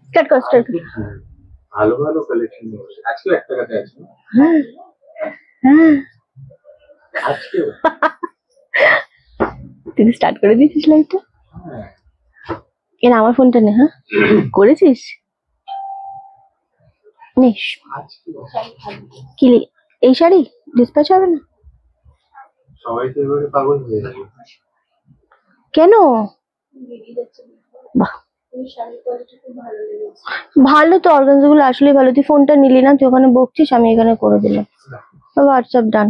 Start কর start কর। ভালো ভালো কালেকশন আজকে একটা কথা আছে। হ্যাঁ হ্যাঁ আজকে তুই স্টার্ট করে দিয়েছিস লাইভটা? হ্যাঁ এর আমার ফোনটা নে। হ্যাঁ করেছিস নিস। আজকে কি এই শাড়ি ডিসপ্যাচ হবে না সবাই তো এবারে পাগল হয়ে যাবে। কেন? বাহ ভালো তো, অর্গানজা গুলো আসলে ভালো। তুই ফোনটা নিলি না, তুই ওখানে বকছিস, আমি এখানে করে দিলাম। হোয়াটসঅ্যাপ ডান,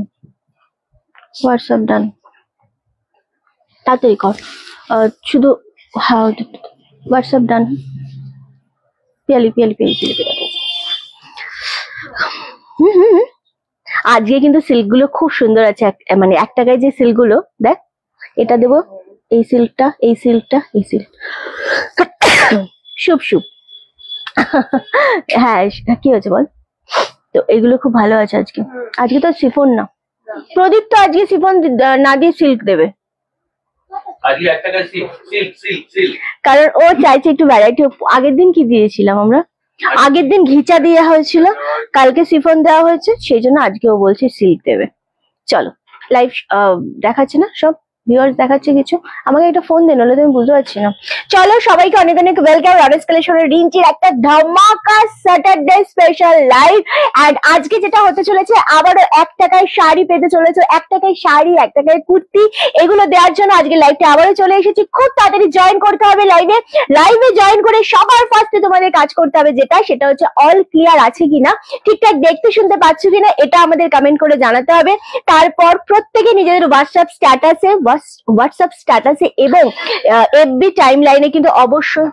হোয়াটসঅ্যাপ ডান, তাড়াতাড়ি কর। শুধু হ্যাঁ হোয়াটসঅ্যাপ ডান। পিয়ালি পিয়ালি পিয়ালি পিয়ালি। আজকে কিন্তু সিল্ক গুলো খুব সুন্দর আছে, মানে 1 টাকায় যে সিল্ক গুলো দেখ। এটা দেবো, এই সিল্কটা, এই সিল্কটা, এই সিল্ক শুভ শুভ। হ্যাঁ কি হয়েছে বল? তো এগুলো খুব ভালো আছে আজকে। আজকে তো শিফন না, প্রদীপ তো আজকে শিফন না দিয়ে সিল্ক দেবে। আজকে 1 টাকা সিল্ক সিল্ক সিল্ক সিল্ক, কারণ ও চাইছে একটু ভ্যারাইটি। আগের দিন কি দিয়েছিলাম আমরা? আগের দিন ঘিচা দেওয়া হয়েছিল, কালকে শিফন দেওয়া হয়েছে, সেই জন্য আজকে ও বলছে সিল্ক দেবে। চলো লাইভ দেখাচ্ছে না, সব ভিউয়ার্স দেখাচ্ছে কিছু। আমাকে একটা ফোন দে, নাহলে আমি বুঝতে পারছি না। চলো সবাইকে অনেক অনেক ওয়েলকাম রডেস কালেকশনের রিঞ্চির একটা ধামাকা স্যাটারডে স্পেশাল লাইভ। এন্ড আজকে যেটা হতে চলেছে, আবারও 1 টাকায় শাড়ি পেতে চলেছে। 1 টাকায় শাড়ি, 1 টাকায় কুর্তি, এগুলো দেওয়ার জন্য আজকে লাইভটা আবারও চলে এসেছি। খুব তাড়াতাড়ি জয়েন করতে হবে লাইভে। লাইভে জয়েন করে সবার ফার্স্টে তোমাদের কাজ করতে হবে সেটা হচ্ছে অল ক্লিয়ার আছে কিনা, ঠিকঠাক দেখতে শুনতে পাচ্ছ কিনা, এটা আমাদের কমেন্ট করে জানাতে হবে। তারপর প্রত্যেকে নিজেদের হোয়াটসঅ্যাপ স্ট্যাটাসে এবং এফবি টাইম লাইনে কিন্তু অবশ্যই,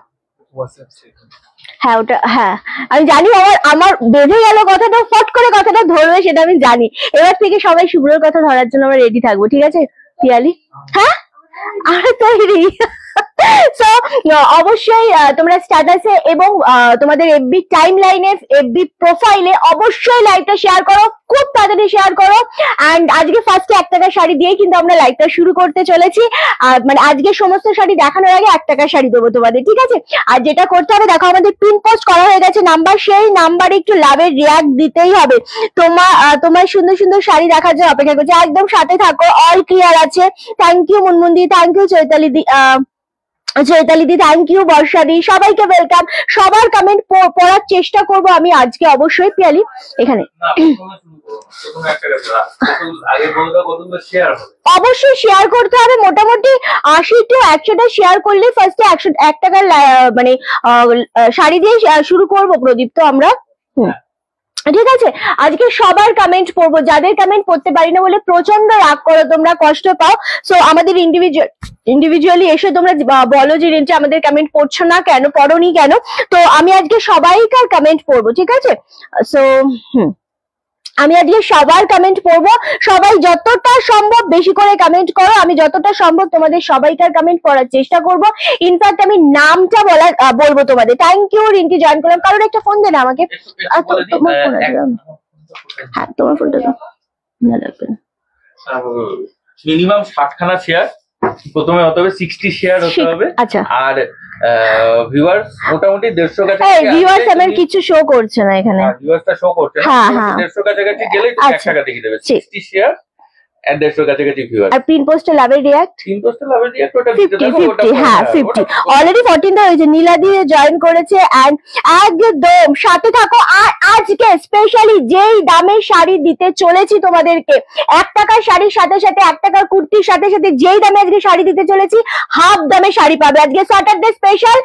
হ্যাঁ ওটা, হ্যাঁ আমি জানি। আমার বেঁধে গেল কথাটা, ফট করে কথাটা ধরবে সেটা আমি জানি। এবার থেকে সবাই শুভ্রর কথা ধরার জন্য আমরা রেডি থাকবো, ঠিক আছে পিয়ালি? হ্যাঁ আরে তৈরি। সো অবশ্যই তোমরা স্ট্যাটাসে এবং তোমাদের এফবি টাইম লাইনে, এফবি প্রোফাইলে অবশ্যই লাইভটা শেয়ার করো, খুব তাড়াতাড়ি শেয়ার করো। এন্ড আজকে ফার্স্টে 1 টাকার শাড়ি দিয়ে কিন্তু আমরা লাইভটা শুরু করতে চলেছি। মানে আজকে সমস্ত শাড়ি দেখানোর আগে 1 টাকার শাড়ি দেবো তোমাদের, ঠিক আছে? আর যেটা করতে হবে দেখো, আমাদের পিন পোস্ট করা হয়ে গেছে নাম্বার, সেই নাম্বারে একটু লাভের রিয়াক্ট দিতেই হবে। তোমার সুন্দর সুন্দর শাড়ি দেখার জন্য অপেক্ষা করছি, একদম সাথে থাকো। অল ক্লিয়ার আছে, থ্যাংক ইউ মুনমুন্দি, থ্যাংক ইউ চৈতালি দি, চৈতালিদি থ্যাংক ইউ, বর্ষাদি, সবাইকে ওয়েলকাম। সবার কমেন্ট পড়ার চেষ্টা করব আমি আজকে অবশ্যই। পিয়ালি এখানে অবশ্যই শেয়ার করতে হবে। মোটামুটি 80 to 100টা শেয়ার করলে ফার্স্টে 1 টাকার মানে শাড়ি দিয়ে শুরু করব প্রদীপ তো আমরা। ঠিক আছে, আজকে সবার কমেন্ট পড়বো। যাদের কমেন্ট পড়তে পারি না বলে প্রচন্ড রাগ করো, তোমরা কষ্ট পাও, সো আমাদের ইন্ডিভিজুয়ালি এসে তোমরা বলো যে রেঞ্জে আমাদের কমেন্ট পড়ছো না কেন, পড়োনি কেন। তো আমি আজকে সবাইকার কমেন্ট পড়বো, ঠিক আছে? সো আমি আজকে সবার কমেন্ট পড়বো। সবাই যতটা সম্ভব বেশি করে কমেন্ট করো, আমি যতটা সম্ভব তোমাদের সবাইকার কমেন্ট পড়ার চেষ্টা করব। ইনফ্যাক্ট আমি নামটা বলবো তোমাদের। থ্যাংক ইউ রিঙ্কি, জয়েন করলাম। কারণ একটা ফোন দে না আমাকে, তোমার ফোন আছে? হ্যাঁ তোমার ফোনটা দাও, না লাগবে না। মিনিমাম 60খানা শেয়ার প্রথমে হতে হবে, 60 শেয়ার হতে হবে। আচ্ছা, আর ভিউয়ার্স মোটামুটি 150 কাছে। ভিউয়ার্স আমার কিছু শো করছে না এখানে, ভিউয়ার্সটা শো করছে না। 150 কাছাকাছি গেলে 1 টাকা দিয়ে দেবে। 60 শেয়ার এন্ড 150 কাছাকাছি ভিউয়ার। আর পিন পোস্টে লাভের রিয়াক্ট, পিন পোস্টে লাভের রিয়াক্ট ওটা দিতে দাও। 50 হ্যাঁ 50 অলরেডি 14টা হয়েছে। নীলাদি জয়েন করেছে এন্ড একদম সাথে থাকো। আর আজকে স্পেশালি যেই দামে শাড়ি দিতে চলেছি তোমাদেরকে, 1 টাকার শাড়ির সাথে সাথে 1 টাকার কুর্তির সাথে সাথে যেই দামে আজকে শাড়ি দিতে চলেছি, হাফ দামে শাড়ি পাবে। আজকে স্যাটারডে স্পেশাল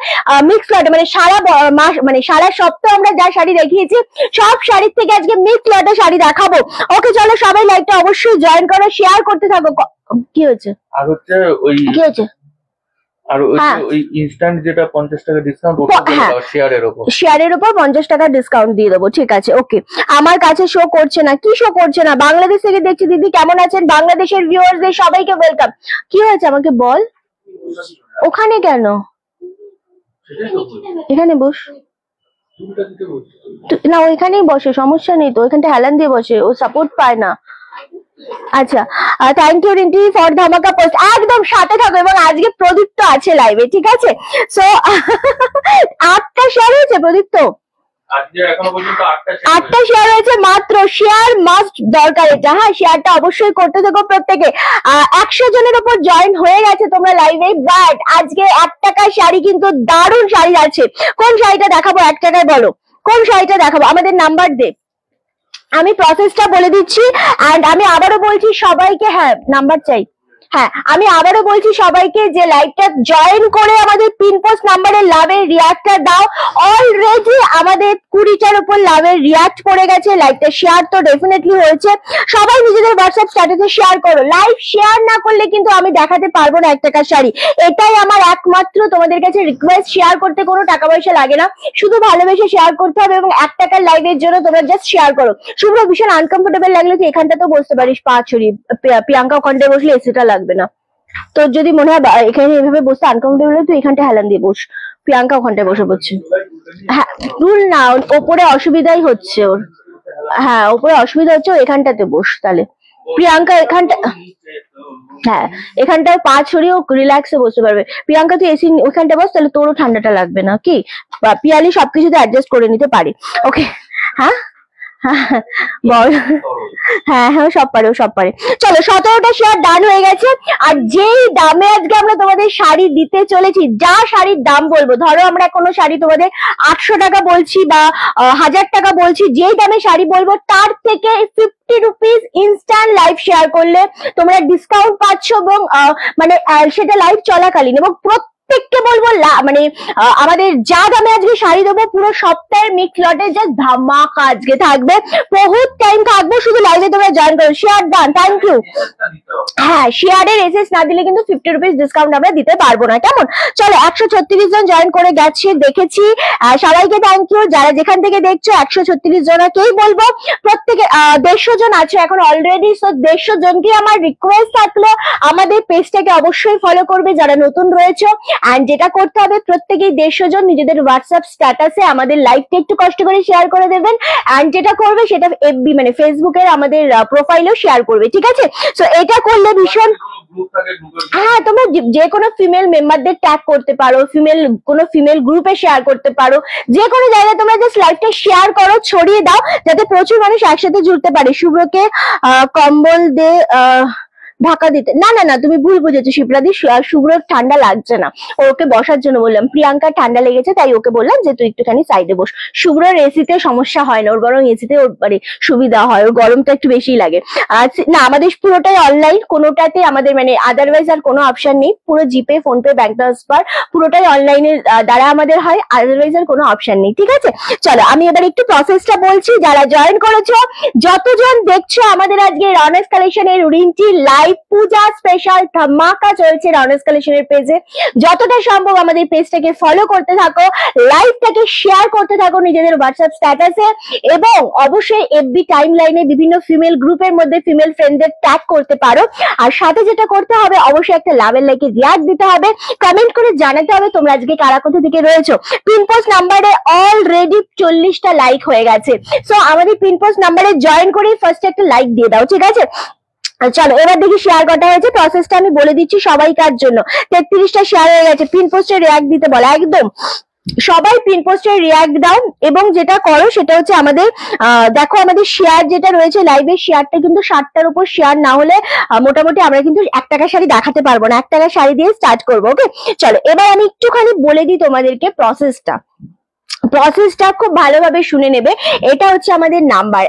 মিক্স লটে, মানে সারা মাস, মানে সারা সপ্তাহ আমরা যা শাড়ি দেখিয়েছি সব শাড়ির থেকে আজকে মিক্স লটে শাড়ি দেখাবো। ওকে চলো সবাই লাইভটা অবশ্যই জয়েন করো, শেয়ার করতে থাকো। কি হচ্ছে? আর হচ্ছে ওই কি হচ্ছে? আর ওই ইনস্ট্যান্ট যেটা 50 টাকা ডিসকাউন্ট, ওটা বলে দাও। শেয়ারের উপর 50 টাকা ডিসকাউন্ট দিয়ে দেবো, ঠিক আছে? ওকে, আমার কাছে শো করছে না। কি শো করছে না? বাংলাদেশ থেকে দেখছি। দিদি কেমন আছেন? বাংলাদেশের ভিউয়ারদের সবাইকে ওয়েলকাম। কি হয়েছে আমাকে বল। ওখানে কেন? এখানে বস না, ওইখানেই বসে, সমস্যা নেই তো। ওইখানটা হেলান দিয়ে বসে, ও সাপোর্ট পায় না। আচ্ছা, থ্যাংক ইউ রিন্টি ফর ধামাকা পোস্ট। একদম সাথে থাকো, এবং আজকে প্রদীপ্ত আছে লাইভে, ঠিক আছে? সো 8টা শেয়ার হয়েছে প্রদীপ্ত, আটটা শেয়ার হয়েছে মাত্র। শেয়ার মাস্ট দরকার এটা, হ্যাঁ শেয়ারটা অবশ্যই করতে থাকো প্রত্যেকে। 100 জনের উপর জয়েন হয়ে গেছে তোমরা লাইভে, বাট আজকে 1 টাকার শাড়ি কিন্তু দারুণ শাড়ি আছে। কোন শাড়িটা দেখাবো 1 টাকায়, বলো কোন শাড়িটা দেখাবো? আমাদের নাম্বার দে, আমি প্রসেসটা বলে দিচ্ছি। অ্যান্ড আমি আবারও বলছি সবাইকে, হ্যাঁ নাম্বার চাই, হ্যাঁ আমি আবারও বলছি সবাইকে যে লাইভটা জয়েন করে আমাদের পিন পোস্ট নাম্বারে লাভের রিয়াক্টটা দাও। অলরেডি আমাদের 20টার উপর লাভের রিয়াক্ট পড়ে গেছে। লাইভটা শেয়ার তো ডেফিনেটলি হয়েছে, সবাই নিজেদের হোয়াটসঅ্যাপ স্ট্যাটাসে শেয়ার করো। লাইভ শেয়ার না করলে কিন্তু আমি দেখাতে পারবো না 1 টাকার শাড়ি। এটাই আমার একমাত্র তোমাদের কাছে রিকোয়েস্ট। শেয়ার করতে কোনো টাকা পয়সা লাগে না, শুধু ভালোবেসে শেয়ার করতে হবে, এবং 1 টাকার লাইভের জন্য তোমরা জাস্ট শেয়ার করো। শুভ্র ভীষণ আনকমফোর্টেবল লাগলে তুই এখানটা তো বসতে পারিস, পা ছড়িয়ে। প্রিয়াঙ্কা ওখানটায় বসলে এসিটা লাগবে না। তোর যদি মনে হয় এখানে এভাবে বসতে আনকমফোর্টেবল তুই এখানটা হেলান দিয়ে বস। প্রিয়াঙ্কা ওখানটায় বসে পড়ছে। হ্যাঁ রুল না, ওপরে অসুবিধাই হচ্ছে ওর, হ্যাঁ ওপরে অসুবিধা হচ্ছে, এখানটাতে বস তাহলে। প্রিয়াঙ্কা এখানটা, হ্যাঁ এখানটায় পা ছড়িয়ে রিল্যাক্সে বসতে পারবে। প্রিয়াঙ্কা তুই এসি ওখানটা বস, তাহলে তোরও ঠান্ডাটা লাগবে না, কি পিয়ালি সবকিছুতে অ্যাডজাস্ট করে নিতে পারে। ওকে হ্যাঁ বল, হ্যাঁ হ্যাঁ সব পারে, সব পারে। চলো 17টা শেয়ার ডান হয়ে গেছে। আর যেই দামে আজকে আমরা তোমাদের শাড়ি দিতে চলেছি, যা শাড়ির দাম বলবো, ধরো আমরা কোনো শাড়ি তোমাদের 800 টাকা বলছি বা 1000 টাকা বলছি, যেই দামে শাড়ি বলবো তার থেকে 50 রুপিস ইনস্ট্যান্ট লাইভ শেয়ার করলে তোমরা ডিসকাউন্ট পাচ্ছ, এবং মানে সেটা লাইভ চলাকালীন। এবং প্রত্যেককে বলবো মানে আমাদের যা দামে আজকে শাড়ি দেবো, পুরো সপ্তাহের মিক্স লটে জাস্ট ধামাকা আজকে থাকবে। বহুত টাইম থাকবো, শুধু লাইভে তোমরা জয়েন করো। Share done, thank you. হ্যাঁ শেয়ারের এসএস না দিলে কিন্তু 50 রুপিস ডিসকাউন্ট আমরা দিতে পারবো না, কেমন? চলো 136 জন জয়েন করে গেছে দেখেছি, সবাইকে থ্যাংক ইউ। যারা যেখান থেকে দেখছো 136 জনকেই বলবো, প্রত্যেকে 150 জন আছে এখন অলরেডি। সো 150 জনকে আমার রিকোয়েস্ট থাকলো আমাদের পেজটাকে অবশ্যই ফলো করবে যারা নতুন রয়েছে। এন্ড যেটা করতে হবে, প্রত্যেকেই 150 জন নিজেদের হোয়াটসঅ্যাপ স্ট্যাটাসে আমাদের লাইভটা একটু কষ্ট করে শেয়ার করে দেবেন। এন্ড যেটা করবে সেটা এফবি মানে ফেসবুকের আমাদের প্রোফাইলেও শেয়ার করবে, ঠিক আছে? সো এটা করলে ভীষণ, হ্যাঁ তোমরা যে কোনো ফিমেল মেম্বারদের ট্যাগ করতে পারো, কোনো ফিমেল গ্রুপে শেয়ার করতে পারো, যে কোনো জায়গায় তোমরা জাস্ট লাইভটা শেয়ার করো, ছড়িয়ে দাও, যাতে প্রচুর মানুষ একসাথে জুড়তে পারে। শুভ্রকে কম্বল দে ঢাকা দিতে, না না না তুমি ভুল বুঝেছো শিপ্রাদি, শুভ্র ঠান্ডা লাগছে না, ওকে বসার জন্য বললাম। প্রিয়াঙ্কা ঠান্ডা লেগেছে তাই ওকে বললাম যে তুই একটুখানি সাইডে বস। শুভ্রর এসিতে সমস্যা হয় না, ওর বরং এসিতে ওর মানে সুবিধা হয়, ওর গরমটা একটু বেশি লাগে। না আমাদের পুরোটাই অনলাইন, কোনোটাতে আমাদের মানে আদারওয়াইজ আর কোনো অপশন নেই। পুরো জিপে, ফোনপে, ব্যাংক ট্রান্সফার পুরোটাই অনলাইনের দ্বারা আমাদের হয়, আদারওয়াইজ আর কোনো অপশন নেই, ঠিক আছে? চলো আমি এবার একটু প্রসেসটা বলছি। যারা জয়েন করেছো, যতজন দেখছো, আমাদের আজকে রনেস কালেকশনের রিন্টি লাইভ পূজা স্পেশাল ধামাকা চলছে রনেস কালেকশনের পেজে। যতটা সম্ভব আমাদের পেজটাকে ফলো করতে থাকো, লাইভটাকে শেয়ার করতে থাকো নিজেদের হোয়াটসঅ্যাপ স্ট্যাটাসে, এবং অবশ্যই এফবি টাইম লাইনে বিভিন্ন ফিমেল গ্রুপের মধ্যে ফিমেল ফ্রেন্ডদের ট্যাগ করতে পারো। আর সাথে যেটা করতে হবে, অবশ্যই একটা লাভের লাইকে রিয়াক্ট দিতে হবে, কমেন্ট করে জানাতে হবে তোমরা আজকে কারা কোথা থেকে রয়েছো। পিন পোস্ট নাম্বারে অলরেডি 40টা লাইক হয়ে গেছে। সো আমাদের পিন পোস্ট নাম্বারে জয়েন করে ফার্স্ট একটা লাইক দিয়ে দাও, ঠিক আছে? চলো এবার দেখি শেয়ার কটা হয়েছে, প্রসেসটা আমি বলে দিচ্ছি সবাইকার জন্য। 33টা শেয়ার হয়ে গেছে। পিন পোস্টে রিয়াক্ট দিতে বলো, একদম সবাই পিন পোস্টে রিয়াক্ট দাও। এবং যেটা করো সেটা হচ্ছে আমাদের দেখো আমাদের শেয়ার যেটা রয়েছে, লাইভের শেয়ারটা কিন্তু 60টার উপর শেয়ার না হলে মোটামুটি আমরা কিন্তু 1 টাকার শাড়ি দেখাতে পারবো না। 1 টাকার শাড়ি দিয়ে স্টার্ট করবো, ওকে? চলো এবার আমি একটুখানি বলে দিই তোমাদেরকে প্রসেসটা খুব ভালোভাবে শুনে নেবে। এটা হচ্ছে আমাদের নাম্বার,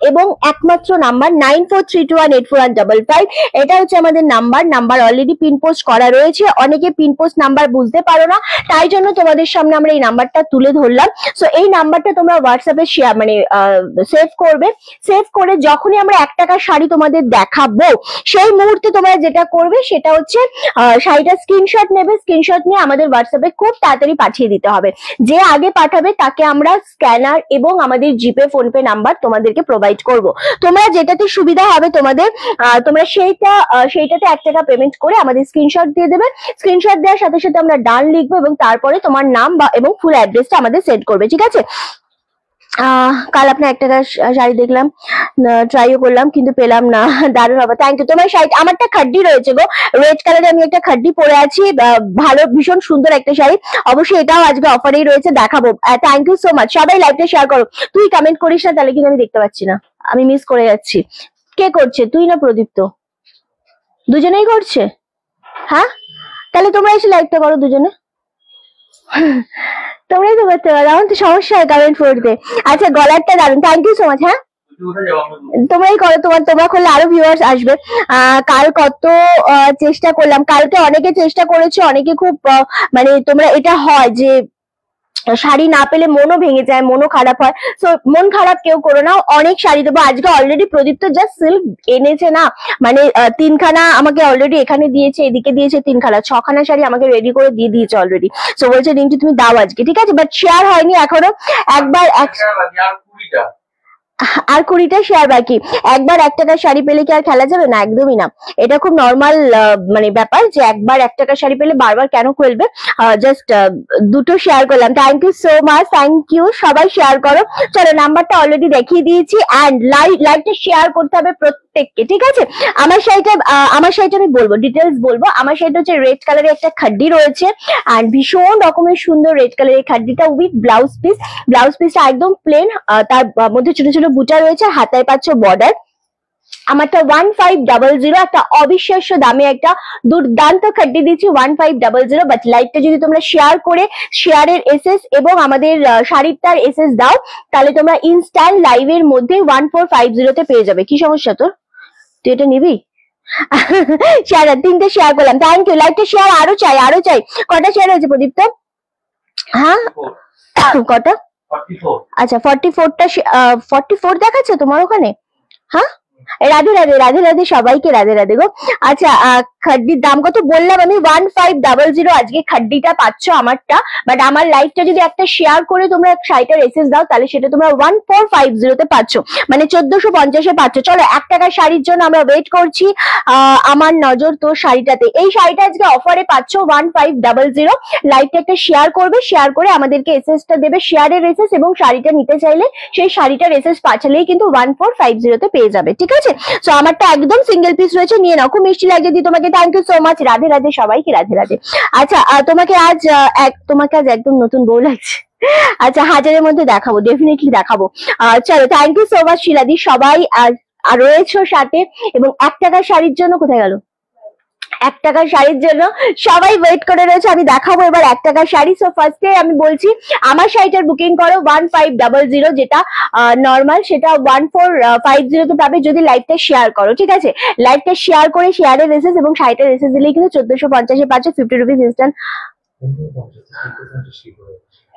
এবং একমাত্র নাম্বার 9432184155। এটা হচ্ছে আমাদের নাম্বার অলরেডি পিন পোস্ট করা রয়েছে। অনেকে পিন পোস্ট নাম্বার বুঝতে পারো না, তাই জন্য তোমাদের সামনে আমরা এই নাম্বারটা তুলে ধরলাম। সো এই নাম্বারটা তোমরা হোয়াটসঅ্যাপে শেয়ার মানে সেভ করবে। সেভ করে যখনই আমরা 1 টাকার শাড়ি তোমাদের দেখাবো, সেই মুহূর্তে তোমরা যেটা করবে সেটা হচ্ছে শাড়িটা স্ক্রিনশট নেবে। স্ক্রিনশট নিয়ে আমাদের হোয়াটসঅ্যাপে খুব তাড়াতাড়ি পাঠিয়ে দিতে হবে। যে আগে পাঠাবে তাকে আমরা স্ক্যানার এবং আমাদের জিপে, ফোনপে নাম্বার তোমাদেরকে প্রোভাইড করব। তোমরা যেটাতে সুবিধা হবে তোমাদের, তোমরা সেইটাতে 1 টাকা পেমেন্ট করে আমাদের স্ক্রিনশট দিয়ে দেবে। স্ক্রিনশট দেওয়ার সাথে সাথে আমরা ডান লিখবো, এবং তারপরে তোমার নাম এবং ফুল অ্যাড্রেসটা আমাদের সেন্ড করবে, ঠিক আছে? কাল আপনার 1 টাকার শাড়ি দেখলাম, ট্রাইও করলাম কিন্তু পেলাম না। দারুণ হবে, থ্যাংক ইউ। তোমার শাড়ি, আমারটা খাড্ডি রয়েছে গো, রেড কালারে আমি একটা খাড্ডি পরে আছি, ভালো ভীষণ সুন্দর একটা শাড়ি, অবশ্যই এটাও আজকে অফারেই রয়েছে, দেখাবো। Thank you so much. সবাই লাইভটা শেয়ার করো। তুই কমেন্ট করিস না তাহলে কিন্তু আমি দেখতে পাচ্ছি না, আমি মিস করে যাচ্ছি। কে করছে, তুই না প্রদীপ্ত? দুজনেই করছে? হ্যাঁ, তাহলে তোমরা এসে লাইভটা করো দুজনে। তোমরাই তো করতে পারো, আমার তো সমস্যা হয় কমেন্ট পড়তে। আচ্ছা, গলারটা দারুন, থ্যাংক ইউ সো মাচ। হ্যাঁ, তোমরাই করো, তোমরা করলে আরো ভিউয়ার্স আসবে। কাল কত চেষ্টা করলাম, কালকে অনেকে চেষ্টা করেছে, অনেকে খুব মানে তোমরা, এটা হয় যে শাড়ি না পেলে মনও ভেঙে যায়, মনও খারাপ হয়, তো মন খারাপ কেউ করো না, অনেক শাড়ি দেবো আজকে। অলরেডি প্রদীপ্ত জাস্ট সিল্ক এনেছে না, মানে 3খানা আমাকে অলরেডি এখানে দিয়েছে, এদিকে দিয়েছে 3খানা, 6খানা শাড়ি আমাকে রেডি করে দিয়ে দিয়েছে অলরেডি। সো বলছে রিন্টু তুমি দাও আজকে, ঠিক আছে, বাট শেয়ার হয়নি এখনো। একবার আর 20টা শেয়ার বাকি। একবার 1 টাকার শাড়ি পেলে কি আর খেলা যাবে না? একদমই না, এটা খুব নর্মাল মানে ব্যাপার যে একবার 1 টাকার শাড়ি পেলে বারবার কেন খেলবে। জাস্ট দুটো শেয়ার করলাম, thank you so much, thank you. সবাই শেয়ার করো, চলো নাম্বারটা অলরেডি দেখিয়ে দিয়েছি, অ্যান্ড লাইভটা শেয়ার করতে হবে প্রত্যেককে, ঠিক আছে। আমার শাড়িটা আমি বলবো, ডিটেলস বলবো। আমার শাড়িটা হচ্ছে রেড কালারের একটা খাড্ডি রয়েছে, অ্যান্ড ভীষণ রকমের সুন্দর রেড কালারের খাড্ডিটা উইথ ব্লাউজ পিস। ব্লাউজ পিসটা একদম প্লেন, তার মধ্যে ছোট ছোট বুটা রয়েছে, হাতায় পাচ্ছ বর্ডার। আমারটা 1500, একটা অবিশ্বাস্য দামে একটা দুর্দান্ত খাড্ডি দিচ্ছি 1500। বাট লাইভটা যদি তোমরা শেয়ার করে শেয়ারের এসএস এবং আমাদের শাড়িটার এসএস দাও, তাহলে তোমরা ইনস্ট্যান্ট লাইভের মধ্যে 1450 পেয়ে যাবে। কি সমস্যা তোর, তুই এটা নিবি? শেয়ার 3টে শেয়ার করলাম, থ্যাংক ইউ। লাইভটা শেয়ার আরো চাই, আরো চাই। কটা শেয়ার হয়েছে প্রদীপ্ত? হ্যাঁ, কটা? আচ্ছা, 44 দেখাচ্ছে তোমার ওখানে? হ্যাঁ, রাধে রাধে, রাধে রাধে সবাইকে, রাধে রাধে গো। আচ্ছা, খাড্ডির দাম কত বললাম আমি? 1500 আজকে খাড্ডিটা পাচ্ছ আমারটা। বাট আমার লাইভটা যদি একটা শেয়ার করে তোমরা শাড়িটার এসএস দাও, তাহলে সেটা তোমরা 1450 পাচ্ছ, মানে 1450 পাচ্ছ। চলো, 1 টাকার শাড়ির জন্য আমরা ওয়েট করছি। আমার নজর তোর শাড়িটাতে, এই শাড়িটা আজকে অফারে পাচ্ছ 1500। লাইভটা একটা শেয়ার করবে, শেয়ার করে আমাদেরকে এসএসটা দেবে, শেয়ারের এসএস, এবং শাড়িটা নিতে চাইলে সেই শাড়িটার এসএস পাঠালেই কিন্তু 1450 পেয়ে যাবে, ঠিক আছে। সো আমারটা একদম সিঙ্গেল পিস রয়েছে, নিয়ে নাও, খুব মিষ্টি লাগছে দিয়ে তোমাকে, thank you so much. Radhe Radhe সবাইকে, রাধে রাধে। আচ্ছা, তোমাকে আজ একদম নতুন বউ লাগছে। আচ্ছা, 1000-এর মধ্যে দেখাবো, ডেফিনেটলি দেখাবো। চলো, থ্যাংক ইউ সো মাচ শিলাদি, সবাই রয়েছো সাথে। এবং 1 টাকার শাড়ির জন্য কোথায় গেল? 1 টাকার শাড়ির জন্য সবাই ওয়েট করে রয়েছে, আমি দেখাবো এবার 1 টাকার শাড়ি। সো ফার্স্টে আমি বলছি, আমার শাড়িটার বুকিং করো 1500, যেটা নর্মাল সেটা 1450 তে পাবে যদি লাইভটা শেয়ার করো, ঠিক আছে। লাইভটা শেয়ার করে শেয়ারের এসএস এবং শাড়িটার এসএস দিলেই কিন্তু 1450 পাচ্ছ, 50 রুপিস ইনস্ট্যান্ট।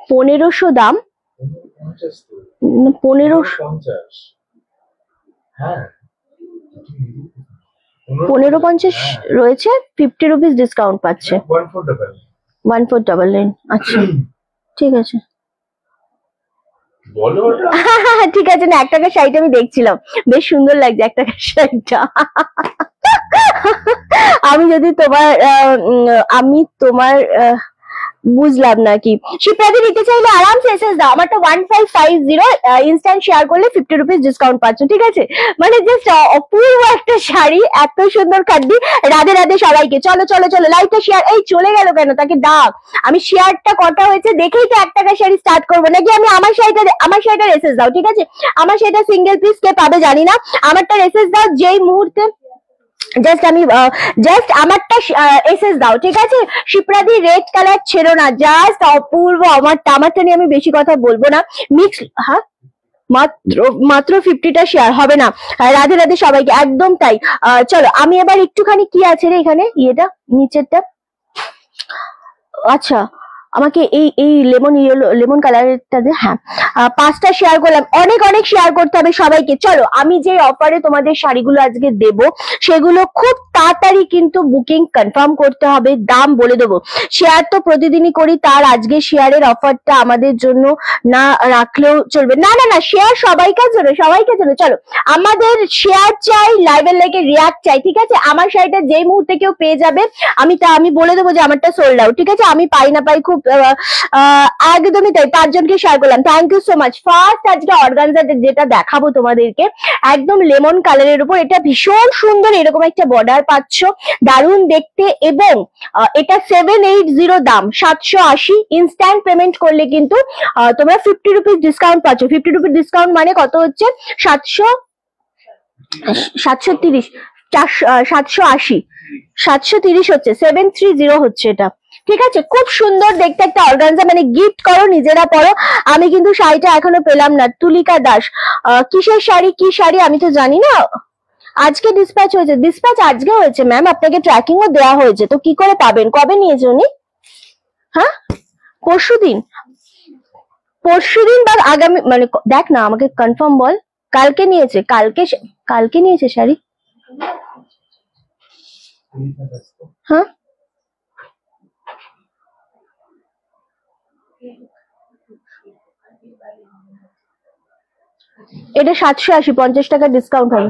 1500 দাম, 1550। 1550 রয়েছে, 50 রুপিস ডিসকাউন্ট পাচ্ছে, 1499। আচ্ছা, ঠিক আছে, ঠিক আছে না। 1 টাকার শাড়িটা আমি দেখছিলাম, বেশ সুন্দর লাগছে 1 টাকার শাড়িটা। আমি তোমার বুঝলাম না কি। শিপ্রাদি নিতে চাইলে আরামসে এসএস দাও, আমারটা 1550, ইনস্ট্যান্ট শেয়ার করলে 50 রুপিস ডিসকাউন্ট পাচ্ছ, ঠিক আছে। মানে জাস্ট অপূর্ব একটা শাড়ি, এত সুন্দর খাড্ডি। রাধে রাধে সবাইকে, চলো চলো চলো, লাইভটা শেয়ার। এই চলে গেল কেন, তাকে ডাক। আমি শেয়ারটা কটা হয়েছে দেখেই তো 1 টাকার শাড়ি স্টার্ট করবো নাকি। আমি আমার শাড়িটার এসএস দাও, ঠিক আছে। আমার শাড়িটা সিঙ্গেল পিস কে পাবে জানি না, আমারটার এসএস দাও যেই মুহূর্তে, জাস্ট আমারটা এসএস দাও, ঠিক আছে। শিপ্রাদি রেড কালার ছেড়ো না, জাস্ট অপূর্ব। আমারটা নিয়ে আমি বেশি কথা বলবো না, মিক্স। হ্যাঁ, মাত্র 50টা শেয়ার হবে না। রাধে রাধে সবাইকে, একদম তাই। চলো, আমি এবার একটুখানি, কি আছে রে এখানে, ইয়েটা নিচেরটা। আচ্ছা, আমাকে এই লেমন কালারটা দে। হ্যাঁ, 5টা শেয়ার করলাম, অনেক অনেক শেয়ার করতে হবে সবাইকে। চলো, আমি যে অফারে তোমাদের শাড়িগুলো আজকে দেব, সেগুলো খুব তাড়াতাড়ি কিন্তু বুকিং কনফার্ম করতে হবে, দাম বলে দেবো। শেয়ার তো প্রতিদিনই করি, তার আজকে শেয়ারের অফারটা আমাদের জন্য না রাখলেও চলবে। না না না, শেয়ার সবাইকার জন্য, সবাইকার জন্য। চলো, আমাদের শেয়ার চাই, লাইভের লাইকে রিয়াক্ট চাই, ঠিক আছে। আমার শাড়িটা যেই মুহূর্তে কেউ পেয়ে যাবে, আমি বলে দেবো যে আমারটা সোল্ড আউট, ঠিক আছে। আমি পাই না পাই, খুব একদমই তাই, 5 জনকে শেয়ার করলাম, thank you so much. First আজকে অর্গানজা যেটা দেখাবো তোমাদেরকে, একদম লেমন কালারের উপর, এটা ভীষণ সুন্দর, এরকম একটা বর্ডার পাচ্ছ, দারুণ দেখতে, এবং এটা 780 দাম, 780। ইনস্ট্যান্ট পেমেন্ট করলে কিন্তু তোমরা 50 রুপিস ডিসকাউন্ট পাচ্ছ। 50 রুপিস ডিসকাউন্ট মানে কত হচ্ছে? 730, 780, 730 হচ্ছে, 730 হচ্ছে এটা। ঠিক আছে, খুব সুন্দর দেখতে একটা অর্গানজা, মানে গিফট করো, নিজেরা পরো। আমি কিন্তু শাড়িটা এখনো পেলাম না। তুলিকা দাস, কিসের শাড়ি, কি শাড়ি আমি তো জানি না। আজকে ডিসপ্যাচ হয়েছে, ডিসপ্যাচ আজকে হয়েছে ম্যাম, আপনাকে ট্র্যাকিংও দেওয়া হয়েছে, তো কি করে পাবেন? কবে নিয়েছে উনি? হ্যাঁ, পরশুদিন, পরশুদিন বা আগামী, মানে দেখ না, আমাকে কনফার্ম বল। কালকে নিয়েছে, কালকে নিয়েছে শাড়ি। হ্যাঁ, এটা 780, 50 টাকা ডিসকাউন্ট হবে।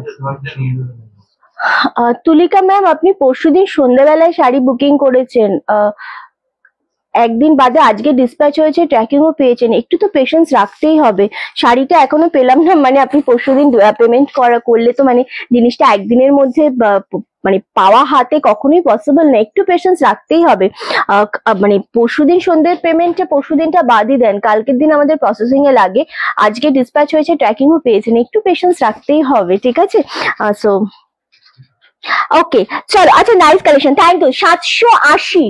তুলিকা ম্যাম, আপনি পরশুদিন সন্ধ্যাবেলায় শাড়ি বুকিং করেছেন, একদিন বাদে আজকে ডিসপ্যাচ হয়েছে, ট্র্যাকিংও পেয়েছেন, একটু তো পেশেন্স রাখতেই হবে। শাড়িটা এখনো পেলাম না, মানে আপনি পরশুদিন পেমেন্ট করলে তো মানে জিনিসটা একদিনের মধ্যে মানে পাওয়া হাতে কখনোই পসিবল না, একটু পেশেন্স রাখতেই হবে। মানে পরশুদিন সন্ধ্যের পেমেন্টটা পরশুদিনটা বাদই দেন, কালকের দিন আমাদের প্রসেসিং এ লাগে, আজকে ডিসপ্যাচ হয়েছে, ট্র্যাকিংও পেয়েছেন, একটু পেশেন্স রাখতেই হবে, ঠিক আছে? সো ওকে, চলো। আচ্ছা, নাইস কালেকশন, থ্যাংক ইউ। 780,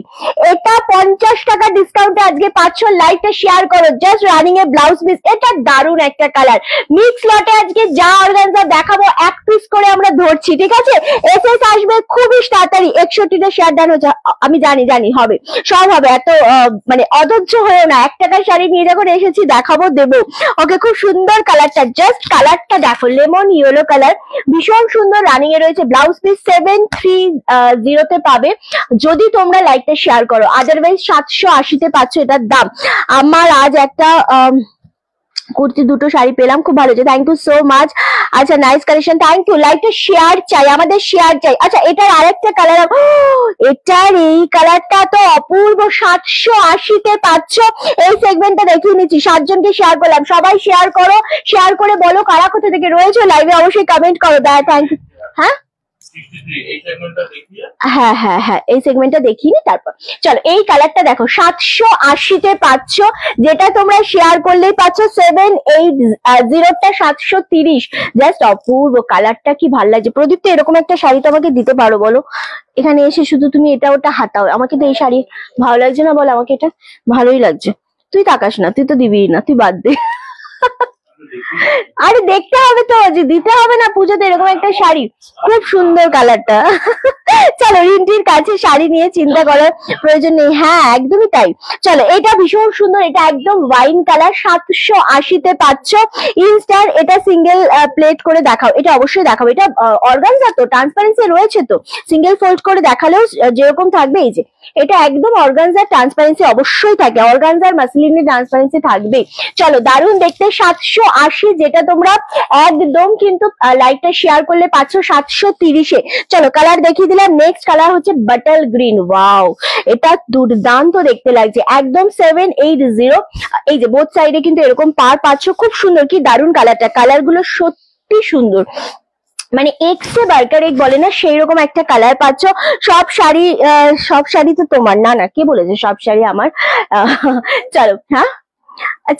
এটা 50 টাকা ডিসকাউন্টে আজকে পাচ্ছ। লাইভটা শেয়ার করো, জাস্ট রানিং এ ব্লাউজ পিস, এটা দারুণ একটা কালার। মিক্স লটে আজকে যা অর্গানজা দেখাবো, এক পিস করে আমরা ধরছি, ঠিক আছে? এসএস আসবে খুবই তাড়াতাড়ি। 61টা শেয়ার ডান হচ্ছে, আমি জানি হবে, সব হবে, এত মানে অধৈর্য হয়েও না। 1 টাকার শাড়ি নিয়ে যখন এসেছি দেখাবো, দেবো। ওকে, খুব সুন্দর কালারটা, জাস্ট কালারটা দেখো, লেমন ইয়েলো কালার, ভীষণ সুন্দর। রানিং এ রয়েছে ব্লাউজ পিস, 730 তে পাবে যদি তোমরা লাইকটা শেয়ার করো, আদারওয়াইজ 780 তে পাচ্ছ এটার দাম। আমার আজ একটা কুর্তি, দুটো শাড়ি পেলাম, খুব ভালো হয়েছে, থ্যাংক ইউ সো মাচ। আচ্ছা, নাইস কালেকশন, থ্যাংক ইউ। লাইকটা শেয়ার চাই, আমাদের শেয়ার চাই। আচ্ছা, এটার আরেকটা কালার, এটার এই কালারটা তো অপূর্ব, 780 তে পাচ্ছ। এই সেগমেন্টটা দেখিয়ে নিচ্ছি, 7 জনকে শেয়ার করলাম, সবাই শেয়ার করো, শেয়ার করে বলো কারা কোথা থেকে রয়েছে লাইভে, অবশ্যই কমেন্ট করো। Thank you. হ্যাঁ, হ্যাঁ, এই সেগমেন্টটা দেখিয়ে নি, তারপর চলো। এই কালারটা দেখো, 780 তে পাচ্ছ, যেটা তোমরা শেয়ার করলেই পাচ্ছ। 780টা 730, জাস্ট অপূর্ব। কালারটা কি ভালো লাগছে। প্রদীপ, তো এরকম একটা শাড়ি তো আমাকে দিতে পারো বলো, এখানে এসে শুধু তুমি এটা ওটা হাতাও, আমাকে তো এই শাড়ি ভালো লাগছে না বল, আমাকে এটা ভালোই লাগছে। তুই তাকাস না, তুই তো দিবি না, তুই বাদ দে। আরে দেখতে হবে তো, যে দিতে হবে না পুজোতে এরকম একটা শাড়ি, খুব সুন্দর কালারটা। চলো, রিন্টির কাছে শাড়ি নিয়ে চিন্তা করার প্রয়োজন নেই। হ্যাঁ, একদমই তাই। চলো, এটা ভীষণ সুন্দর, এটা একদম ওয়াইন কালার, 780 তে পাচ্ছ। ইনস্টার, এটা সিঙ্গেল প্লেট করে দেখাও, এটা অবশ্যই দেখাবো। এটা অর্গানজা তো, ট্রান্সপারেন্সি রয়েছে তো, সিঙ্গেল ফোল্ড করে দেখালেও যেরকম থাকবে, এই যে এটা একদম অর্গানজার ট্রান্সপারেন্সি অবশ্যই থাকে, অর্গানজার মাসলিনের ট্রান্সপারেন্সি থাকবে। চলো, দারুণ দেখতে, 780, যেটা তোমরা একদম কিন্তু লাইকটা শেয়ার করলে পাচ্ছ 730-এ। চলো, কালার দেখিয়ে দিলাম। নেক্সট কালার হচ্ছে বাটল গ্রিন, ওয়াও, এটা দুর্দান্ত দেখতে লাগছে, একদম 780। এই যে বোথ সাইডে কিন্তু এরকম পার পাচ্ছ, খুব সুন্দর, কি দারুণ কালারটা, কালার গুলো সত্যি সুন্দর, মানে এক্সে বার্কার এক বলে না, সেই রকম একটা কালার পাচ্ছ। সব শাড়ি তো তোমার না, কে বলেছে সব শাড়ি আমার? চলো, হ্যাঁ,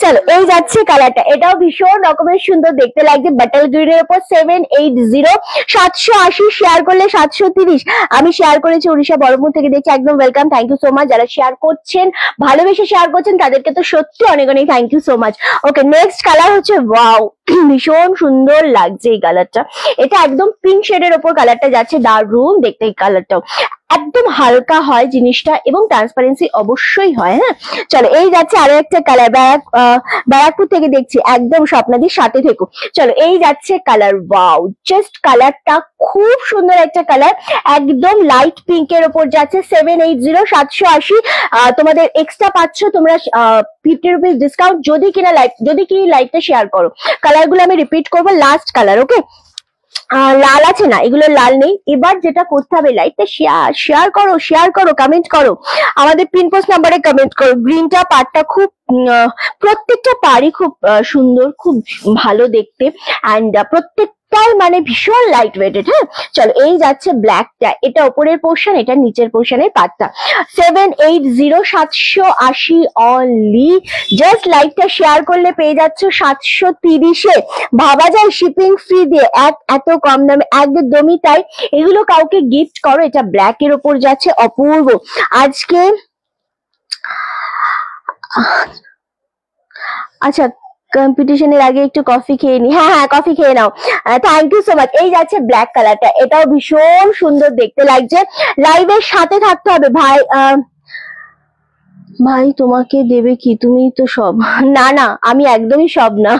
চলো, এই যাচ্ছে কালারটা, এটাও ভীষণ রকমের সুন্দর দেখতে লাগছে, বাটল গ্রিনের উপর 780, 780 শেয়ার করলে 730। আমি শেয়ার করেছি, উড়িষ্যা বহরমপুর থেকে দেখছি, একদম welcome, thank you so much. যারা শেয়ার করছেন, ভালোবেসে শেয়ার করছেন, তাদেরকে তো সত্যি অনেক অনেক thank you so much. Okay, next colour হচ্ছে, ওয়াও, ভীষণ সুন্দর লাগছে এই কালারটা, এটা একদম পিঙ্ক শেডের ওপর কালারটা যাচ্ছে, দারুণ দেখতে এই কালারটাও, একদম হালকা হয় জিনিসটা, এবং ট্রান্সপারেন্সি অবশ্যই হয়। হ্যাঁ, চলো, এই যাচ্ছে আরো একটা কালার, ব্যারাকপুর থেকে দেখছি, একদম স্বপ্নাদির সাথে থেকো। চলো, এই যাচ্ছে কালার, ওয়াও, জাস্ট কালারটা খুব সুন্দর একটা কালার, একদম লাইট পিঙ্কের ওপর যাচ্ছে, 780, 780। তোমাদের এক্সট্রা পাচ্ছ তোমরা 50 রুপিস ডিসকাউন্ট যদি কি লাইভটা শেয়ার করো। কালার গুলো আমি রিপিট করবো, লাস্ট কালার, ওকে, লাল আছে না, এগুলো লাল নেই। এবার যেটা করতে হবে, লাইকটা শেয়ার করো, কমেন্ট করো, আমাদের পিন পোস্ট নাম্বারে কমেন্ট করো। গ্রিনটা পাড়টা খুব প্রত্যেকটা পাড়ই খুব সুন্দর, খুব ভালো দেখতে, অ্যান্ড প্রত্যেকটাই মানে ভীষণ লাইট ওয়েটেড। হ্যাঁ চলো, এই যাচ্ছে ব্ল্যাকটা, এটা ওপরের পোর্শন, এটা নিচের পোর্শনের পাড়টা। 780 অনলি। জাস্ট লাইকটা শেয়ার করলে পেয়ে যাচ্ছ 730-এ। ভাবা যায় শিপিং ফ্রি দিয়ে এত কম দামে, একদমই তাই। এগুলো কাউকে গিফট করো, এটা ব্ল্যাক এর ওপর যাচ্ছে, অপূর্ব। আজকে আচ্ছা, কম্পিটিশনের আগে একটু কফি খেয়ে নি। হ্যাঁ কফি খেয়ে নাও, থ্যাংক ইউ সো মাচ। এই যাচ্ছে ব্ল্যাক কালারটা, এটাও ভীষণ সুন্দর দেখতে লাগছে। লাইভের সাথে থাকতে হবে ভাই। ভাই তোমাকে দেবে কি, তুমি তো সব। না না, আমি একদমই সব না।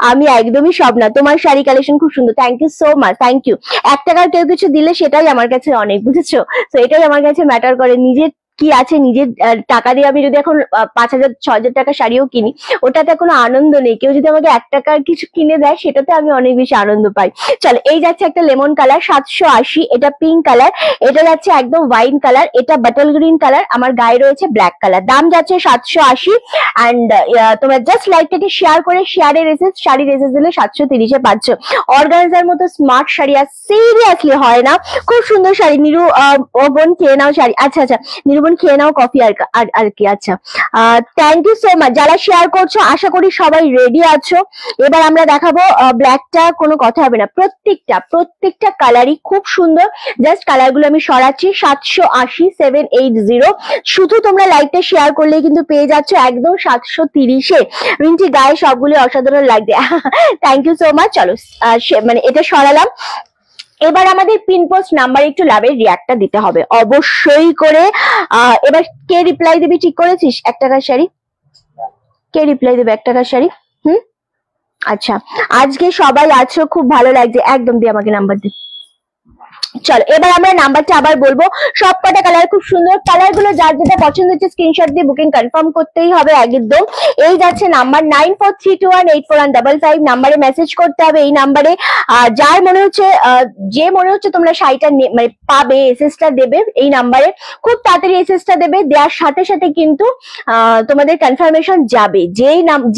আমি একদমই সব না। তোমার শাড়ি কালেকশন খুব সুন্দর, thank you so much, thank you. 1 টাকার কেউ কিছু দিলে সেটাই আমার কাছে অনেক, বুঝেছো? তো এটাই আমার কাছে ম্যাটার করে। নিজের কি আছে, নিজের টাকা দিয়ে আমি যদি এখন 5,000-6,000 টাকার শাড়িও কিনি, ওটাতে কোনো আনন্দ নেই। কেউ যদি আমাকে 1 টাকার কিছু কিনে দেয়, সেটাতে আমি অনেক বেশি আনন্দ পাই। চলো, এই যাচ্ছে একটা লেমন কালার, 780। এটা পিঙ্ক কালার, এটা যাচ্ছে একদম ওয়াইন কালার, এটা বাটল গ্রিন কালার, আমার গায়ে রয়েছে ব্ল্যাক কালার। দাম যাচ্ছে 780। অ্যান্ড তোমরা জাস্ট লাইকটাকে শেয়ার করে, শাড়ির এসেস দিলে 730-এ পাচ্ছ। অর্গানজার মতো স্মার্ট শাড়ি আর সিরিয়াসলি হয় না, খুব সুন্দর শাড়ি। নিরু বোন খেয়ে নাও শাড়ি। আচ্ছা নিরু খেয়ে নাও কফি আর কি। আচ্ছা, থ্যাংক ইউ সো মাচ যারা শেয়ার করছো। আশা করি সবাই রেডি আছো। এবার আমরা দেখাবো ব্ল্যাকটা, কোনো কথা হবে না। প্রত্যেকটা কালারই খুব সুন্দর। জাস্ট কালার গুলো আমি সরাচ্ছি। 780, 780। শুধু তোমরা লাইকটা শেয়ার করলেই কিন্তু পেয়ে যাচ্ছ একদম 730-এ। রিন্টি গায়ে সবগুলো অসাধারণ লাগছে। Thank you so much. চলো, মানে এটা সরালাম। এবার আমাদের পিন পোস্ট নাম্বারে একটু লাভের রিয়াক্টটা দিতে হবে অবশ্যই করে। এবার কে রিপ্লাই দিবি ঠিক করেছিস? 1 টাকার শাড়ি কে রিপ্লাই দেবে? 1 টাকার শাড়ি। আচ্ছা, আজকে সবাই আছো, খুব ভালো লাগছে। একদম দিয়ে আমাকে নাম্বার দি। চলো, এবার আমরা নাম্বারটা আবার বলবো। সব কটা কালার খুব সুন্দর, কালার গুলো যার যেটা পছন্দ হচ্ছে স্ক্রিনশট দিয়ে বুকিং কনফার্ম করতেই হবে একদম। এই যাচ্ছে নাম্বার 9432184155 নাম্বারে মেসেজ করতে হবে। এই নাম্বারে যার মনে হচ্ছে, যে মনে হচ্ছে তোমরা শাড়িটা মানে পাবে, এসএসটা দেবে এই নাম্বারে। খুব তাড়াতাড়ি এসএসটা দেবে, দেওয়ার সাথে সাথে কিন্তু তোমাদের কনফার্মেশন যাবে।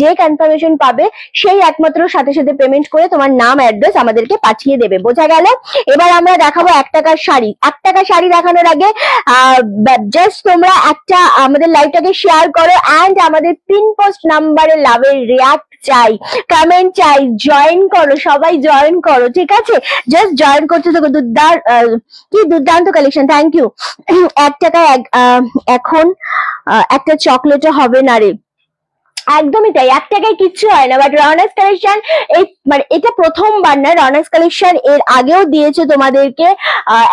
যে কনফার্মেশন পাবে সেই একমাত্র সাথে সাথে পেমেন্ট করে তোমার নাম অ্যাড্রেস আমাদেরকে পাঠিয়ে দেবে। বোঝা গেল? এবার আমরা দেখাবো 1 টাকার শাড়ি। 1 টাকার শাড়ি দেখানোর আগে জাস্ট তোমরা একটা আমাদের লাইভটাকে শেয়ার করো, অ্যান্ড আমাদের পিন পোস্ট নাম্বারে লাভের রিয়াক্ট চাই, কমেন্ট চাই, জয়েন করো, সবাই জয়েন করো, ঠিক আছে? জাস্ট জয়েন করতে থাকো। দুর্দান্ত কালেকশন, থ্যাংক ইউ। 1 টাকায় এখন একটা চকলেটও হবে না রে। একদমই তাই, 1 টাকায় কিচ্ছু হয় না। বাট রনাস কালেকশন মানে এটা প্রথমবার না, রনাস কালেকশন এর আগেও দিয়েছে তোমাদেরকে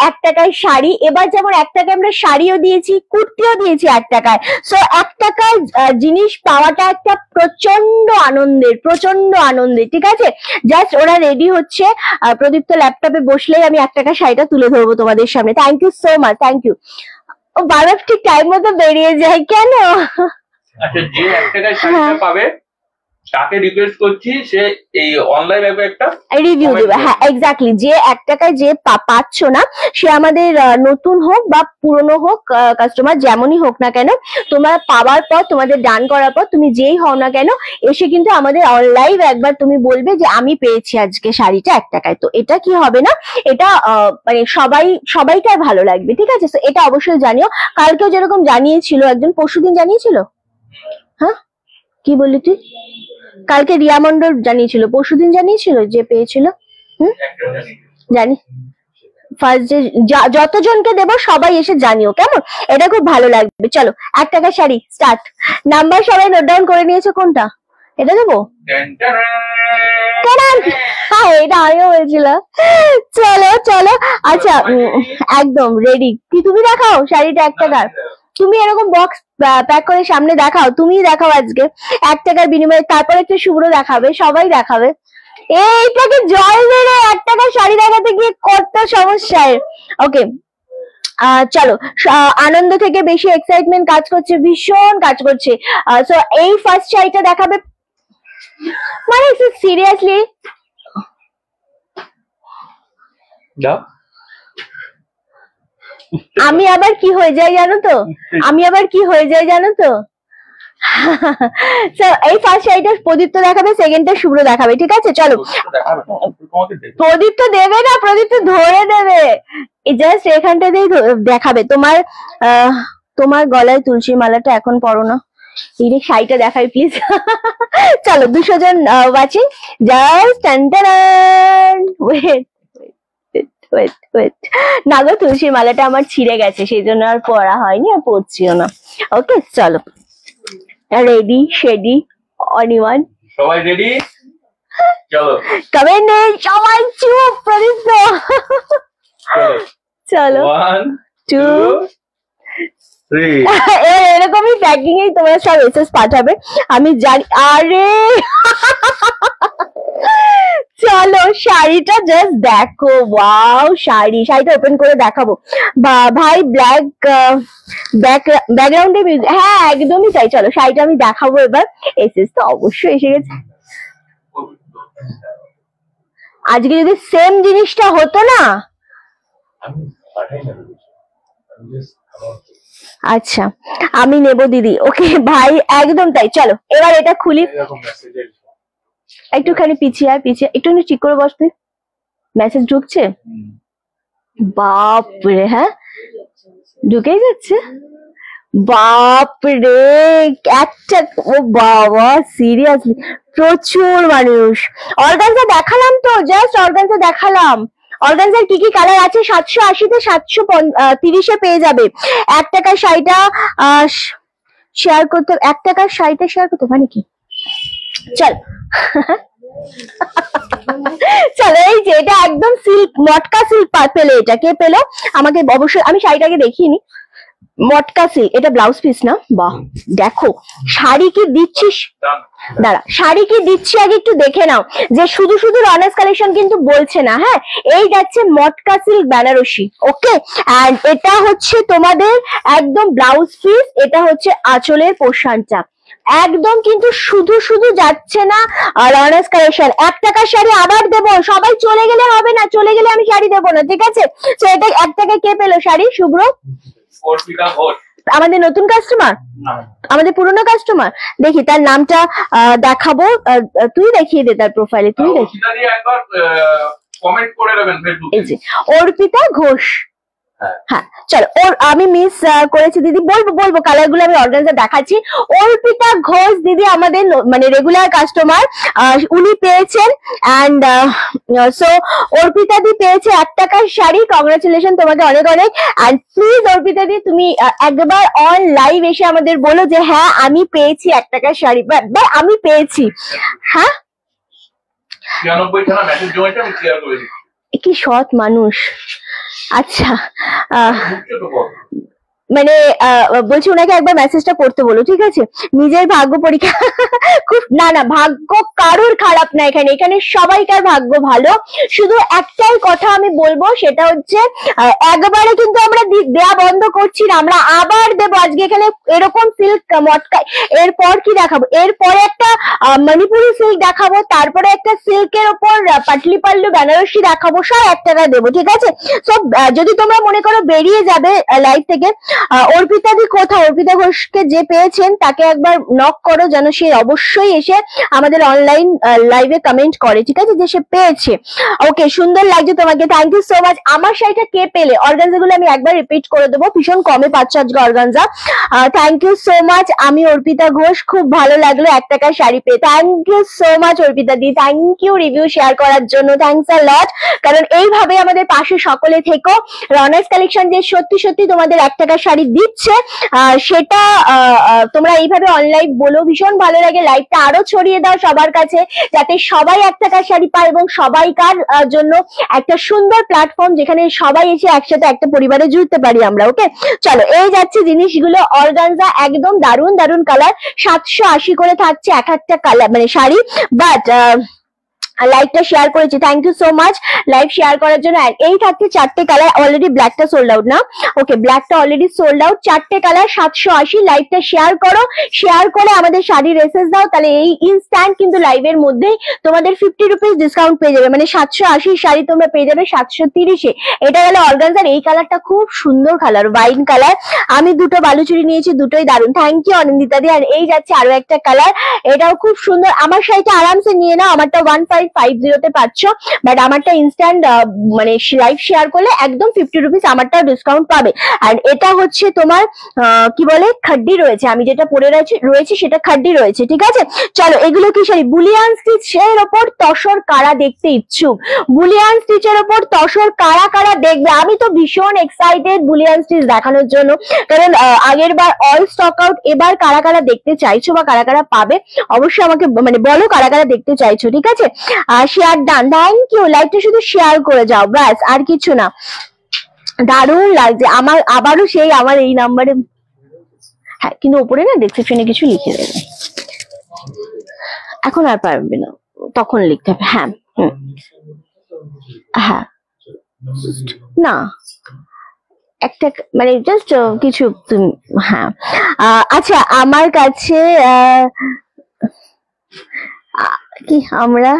1 টাকায় শাড়ি। এবার যেমন 1 টাকায় আমরা শাড়িও দিয়েছি, কুর্তিও দিয়েছি 1 টাকায়। সো 1 টাকায় জিনিস পাওয়াটা একটা প্রচন্ড আনন্দের, ঠিক আছে? জাস্ট ওরা রেডি হচ্ছে, প্রদীপ্ত ল্যাপটপে বসলেই আমি 1 টাকার শাড়িটা তুলে ধরবো তোমাদের সামনে। Thank you so much, thank you. ও বারবার ঠিক টাইম মতো বেরিয়ে যায় কেন? আচ্ছা, যে 1 টাকায় শাড়িটা পাবে তাকে রিকোয়েস্ট করছি সে এই অনলাইন অ্যাপে একটা রিভিউ দেবে। হ্যাঁ এক্স্যাক্টলি, যে 1 টাকায় যে পাচ্ছ না, সে আমাদের নতুন হোক বা পুরনো হোক কাস্টমার, যেমনই হোক না কেন, তোমার পাওয়ার পর, তোমাদের ডান করার পর, তুমি যেই হও না কেন, এসে কিন্তু আমাদের অনলাইন একবার তুমি বলবে যে আমি পেয়েছি আজকে শাড়িটা 1 টাকায়। তো এটা কি হবে না, এটা মানে সবাইকার ভালো লাগবে, ঠিক আছে? তো এটা অবশ্যই জানিও। কালকেও যেরকম জানিয়েছিল একজন, পরশুদিন জানিয়েছিল। হ্যাঁ কি বললি তুই? কালকে রিয়া মন্ডল জানিয়েছিল, পরশুদিন জানিয়েছিল যে পেয়েছিল। জানি ফার্স্ট যে যতজনকে দেব সবাই এসে জানিও, কেমন? এটা খুব ভালো লাগবে। চলো, 1 টাকার শাড়ি স্টার্ট। নাম্বার সবাই নোট ডাউন করে নিয়েছো? কোনটা? এটা দেবো? হ্যাঁ, এটা আমিও বলছিলাম। চলো। আচ্ছা, একদম রেডি। কি তুমি দেখাও শাড়িটা 1 টাকার? তুমি এরকম বক্স প্যাক করে সামনে দেখাও, তুমিই দেখাও আজকে 1 টাকার বিনিময়ে। তারপরে একটু শুভ্র দেখাবে, সবাই দেখাবে। এইটাকে জল মেরে 1 টাকার শাড়ি দেখাতে গিয়ে কত সমস্যায়। ওকে, চলো, আনন্দ থেকে বেশি এক্সাইটমেন্ট কাজ করছে, ভীষণ কাজ করছে। সো এই ফার্স্ট শাড়িটা দেখাবে, মানে সিরিয়াসলি দাও। আমি আবার কি হয়ে যায় জানো তো, So, এই ফার্স্ট শাড়িটা প্রদীপ্ত দেখাবে, সেকেন্ডটা শুভ্র দেখাবে, ঠিক আছে? চলো। প্রদীপ্ত দেবে না, প্রদীপ্ত ধরে দেবে, জাস্ট এখানটাতেই দেখাবে। তোমার গলায় তুলসী মালাটা এখন পরো না, এই শাড়িটা দেখাই প্লিজ। চলো 200 জন ওয়াচিং, জাস্ট ওয়েট না গো, তুলসী মালাটা আমার ছিঁড়ে গেছে, সেই জন্য আর পরা হয়নি, আর পরছিও না। ওকে চলো, রেডি শেডি অনিওয়ান, সবাই রেডি? চলো কমেন্ট নেই, সবাই চুপ, প্রদীপ্ত। চলো 1 2 3। এরকমই প্যাকিং এই তোমরা সব এসএস পাঠাবে, আমি জানি। আরে চলো শাড়িটা জাস্ট দেখো, ওয়াও শাড়িটা ওপেন করে দেখাবো। ভাই ব্ল্যাক ব্যাকগ্রাউন্ডে মিউজিক, হ্যাঁ একদমই তাই। চলো শাড়িটা আমি দেখাবো এবার। এসএস তো অবশ্যই এসে গেছে। আজকে যদি সেম জিনিসটা হতো না, আচ্ছা আমি নেব দিদি। ওকে ভাই একদম তাই। চলো এবার এটা খুলি, একটুখানি পিছিয়ে একটু ঠিক করে বস তুই। মেসেজ ঢুকছে? বাপরে, হ্যাঁ ঢুকেই যাচ্ছে। বাপরে একটা, ও বাবা সিরিয়াসলি প্রচুর মানুষ। অর্গানজা দেখালাম তো, জাস্ট অর্গানজা দেখালাম। অর্গানজার কি কি কালার আছে 780 তে 730 পেয়ে যাবে। 1 টাকার শাড়িটা শেয়ার করতে, 1 টাকার শাড়িটা শেয়ার করতে মানে কি? চল চলো, এই যে এটা একদম সিল্ক, মটকা সিল্ক পেলে। এটা কে পেলো আমাকে অবশ্যই, আমি শাড়িটাকে দেখিনি। মটকা সিল্ক, এটা ব্লাউজ পিস না? বাহ দেখো শাড়ি কি দিচ্ছিস, দাঁড়া শাড়ি কি দিচ্ছি আগে একটু দেখে নাও। যে শুধু শুধু রানার্স কালেকশন কিন্তু বলছে না, হ্যাঁ এই যাচ্ছে মটকা সিল্ক বেনারসি। ওকে, এন্ড এটা হচ্ছে তোমাদের একদম ব্লাউজ পিস, এটা হচ্ছে আঁচলের পোর্শনটা। একদম কিন্তু শুধু শুধু যাচ্ছে না রানার্স কালেকশন। 1 টাকার শাড়ি আবার দেবো, সবাই চলে গেলে হবে না, চলে গেলে আমি শাড়ি দেবো না, ঠিক আছে? তো এটা 1 টাকায় কে পেলো শাড়ি? শুভ্র, আমাদের নতুন কাস্টমার, আমাদের পুরনো কাস্টমার। দেখি তার নামটা দেখাবো, তুই দেখিয়ে দে তার প্রোফাইলে, তুই দেখি। অর্পিতা ঘোষ, হ্যাঁ চলো। আমি মিস করেছি দিদি, বলবো কালার গুলো আমি অর্গানজা দেখাচ্ছি। অর্পিতা ঘোষ দিদি আমাদের মানে রেগুলার কাস্টমার, উনি পেয়েছেন। এন্ড সো অর্পিতা দি পেয়েছে 1 টাকার শাড়ি। কংগ্রাচুলেশন তোমাকে অনেক অনেক। এন্ড প্লিজ অর্পিতা দি তুমি একবার অন লাইভ এসে আমাদের বলো যে হ্যাঁ আমি পেয়েছি 1 টাকার শাড়ি, বা আমি পেয়েছি। হ্যাঁ 96 মেসেজ জমেছে, আমি ক্লিয়ার করে দিচ্ছি। কি সৎ মানুষ। আচ্ছা মানে বলছি ওনাকে একবার মেসেজটা পড়তে বলো, ঠিক আছে? নিজের ভাগ্য পরীক্ষা খুব না ভাগ্য কারোর খারাপ না, এখানে সবাইকার ভাগ্য ভালো। শুধু একটাই কথা আমি বলবো, সেটা হচ্ছে একবারে কিন্তু আমরা দেয়া বন্ধ করছি না, আমরা আবার দেবো। আজকে এখানে এরকম সিল্ক মটকা, এরপর কি দেখাবো? এরপরে একটা মণিপুরি সিল্ক দেখাবো, তারপরে একটা সিল্কের ওপর পাটলি পাল্লু বেনারসি দেখাবো, সব 1 টাকা দেবো, ঠিক আছে? সো যদি তোমরা মনে করো বেরিয়ে যাবে লাইভ থেকে, অর্পিতা দি কোথায়? অর্পিতা ঘোষকে যে পেয়েছেন তাকে একবার নক করো, যেন সে অবশ্যই এসে আমাদের অনলাইন লাইভে কমেন্ট করে, ঠিক আছে, যে সে পেয়েছে। ওকে, সুন্দর লাগছে তোমাকে, থ্যাংক ইউ সো মাচ। আমার শাড়িটা কে পেলে? অর্গানজা গুলো আমি একবার রিপিট করে দেবো, ভীষণ কমে পাচ্ছ আজকে organza. Thank you so much. আমি অর্পিতা ঘোষ, খুব ভালো লাগলো 1 টাকার শাড়ি পেয়ে। Thank you so much Arpita di, thank you review share করার জন্য, থ্যাংকস আ লট। কারণ এইভাবে আমাদের পাশে সকলে থেকো। রানার্স কালেকশন যে সত্যি সত্যি তোমাদের 1 টাকার শাড়ি দিচ্ছে, সেটা তোমরা এইভাবে অনলাইন বলো, ভীষণ ভালো লাগে। লাইভটা আরো ছড়িয়ে দাও সবার কাছে, যাতে সবাই 1 টাকার শাড়ি পায় এবং সবাইকার জন্য একটা সুন্দর প্ল্যাটফর্ম, যেখানে সবাই এসে একসাথে একটা পরিবারে জুড়তে পারি আমরা। ওকে চলো, এই যাচ্ছে জিনিসগুলো। অর্গানজা একদম দারুন দারুন কালার, 780 করে থাকছে এক একটা কালার মানে শাড়ি। বাট লাইভটা শেয়ার করেছি, thank you so much live share করার জন্য। এই থাকছে 4টে কালার, অলরেডি ব্ল্যাকটা সোল্ড আউট না, ওকে ব্ল্যাকটা অলরেডি সোল্ড আউট, 4টে কালার 780। লাইভটা শেয়ার করো, শেয়ার করে আমাদের শাড়ির এসএস দাও, তাহলে এই ইনস্ট্যান্ট কিন্তু লাইভের মধ্যেই তোমাদের 50 রুপিস ডিসকাউন্ট পেয়ে যাবে, মানে 780 শাড়ি তোমরা পেয়ে যাবে 730-এ। এটা গেল অর্গানজার। এই কালারটা খুব সুন্দর কালার, ওয়াইন কালার। আমি দুটো বালুচুরি নিয়েছি, দুটোই দারুণ, থ্যাংক ইউ অনিন্দিতা দি। আর এই যাচ্ছে আরো একটা কালার, এটাও খুব সুন্দর। আমার শাড়িটা আরামসে নিয়ে নাও, আমারটা 1550-তে পাচ্ছ, বাট আমারটা ইনস্ট্যান্ট মানে লাইভ শেয়ার করলে একদম 50 রুপিস আমারটা ডিসকাউন্ট পাবে। আর এটা হচ্ছে তোমার কি বলে খাড্ডি রয়েছে, আমি যেটা পরে রয়েছে সেটা খাড্ডি রয়েছে, ঠিক আছে। চলো, এগুলো কি শাড়ি? বুলিয়ান স্টিচের ওপর তসর কারা দেখতে ইচ্ছুক? বুলিয়ান স্টিচের ওপর তসর কারা কারা দেখবে? আমি তো ভীষণ এক্সাইটেড বুলিয়ান স্টিচ দেখানোর জন্য, কারণ আগের বার অল স্টক আউট, এবার কারা কারা দেখতে চাইছো বা কারা কারা পাবে অবশ্যই আমাকে মানে বলো কারা কারা দেখতে চাইছো, ঠিক আছে। Share done, thank you. লাইভটা শুধু শেয়ার করে যাও, ব্যাস, আর কিছু না। দারুণ লাগছে আমার, আবারও সেই আমার এই নাম্বারে, হ্যাঁ কিন্তু ওপরে না ডেসক্রিপশনে কিছু লিখে দেবে, এখন আর পারবে না, তখন লিখতে হবে। হ্যাঁ হ্যাঁ না একটা মানে জাস্ট কিছু তুমি, হ্যাঁ আচ্ছা। আমার কাছে কি আমরা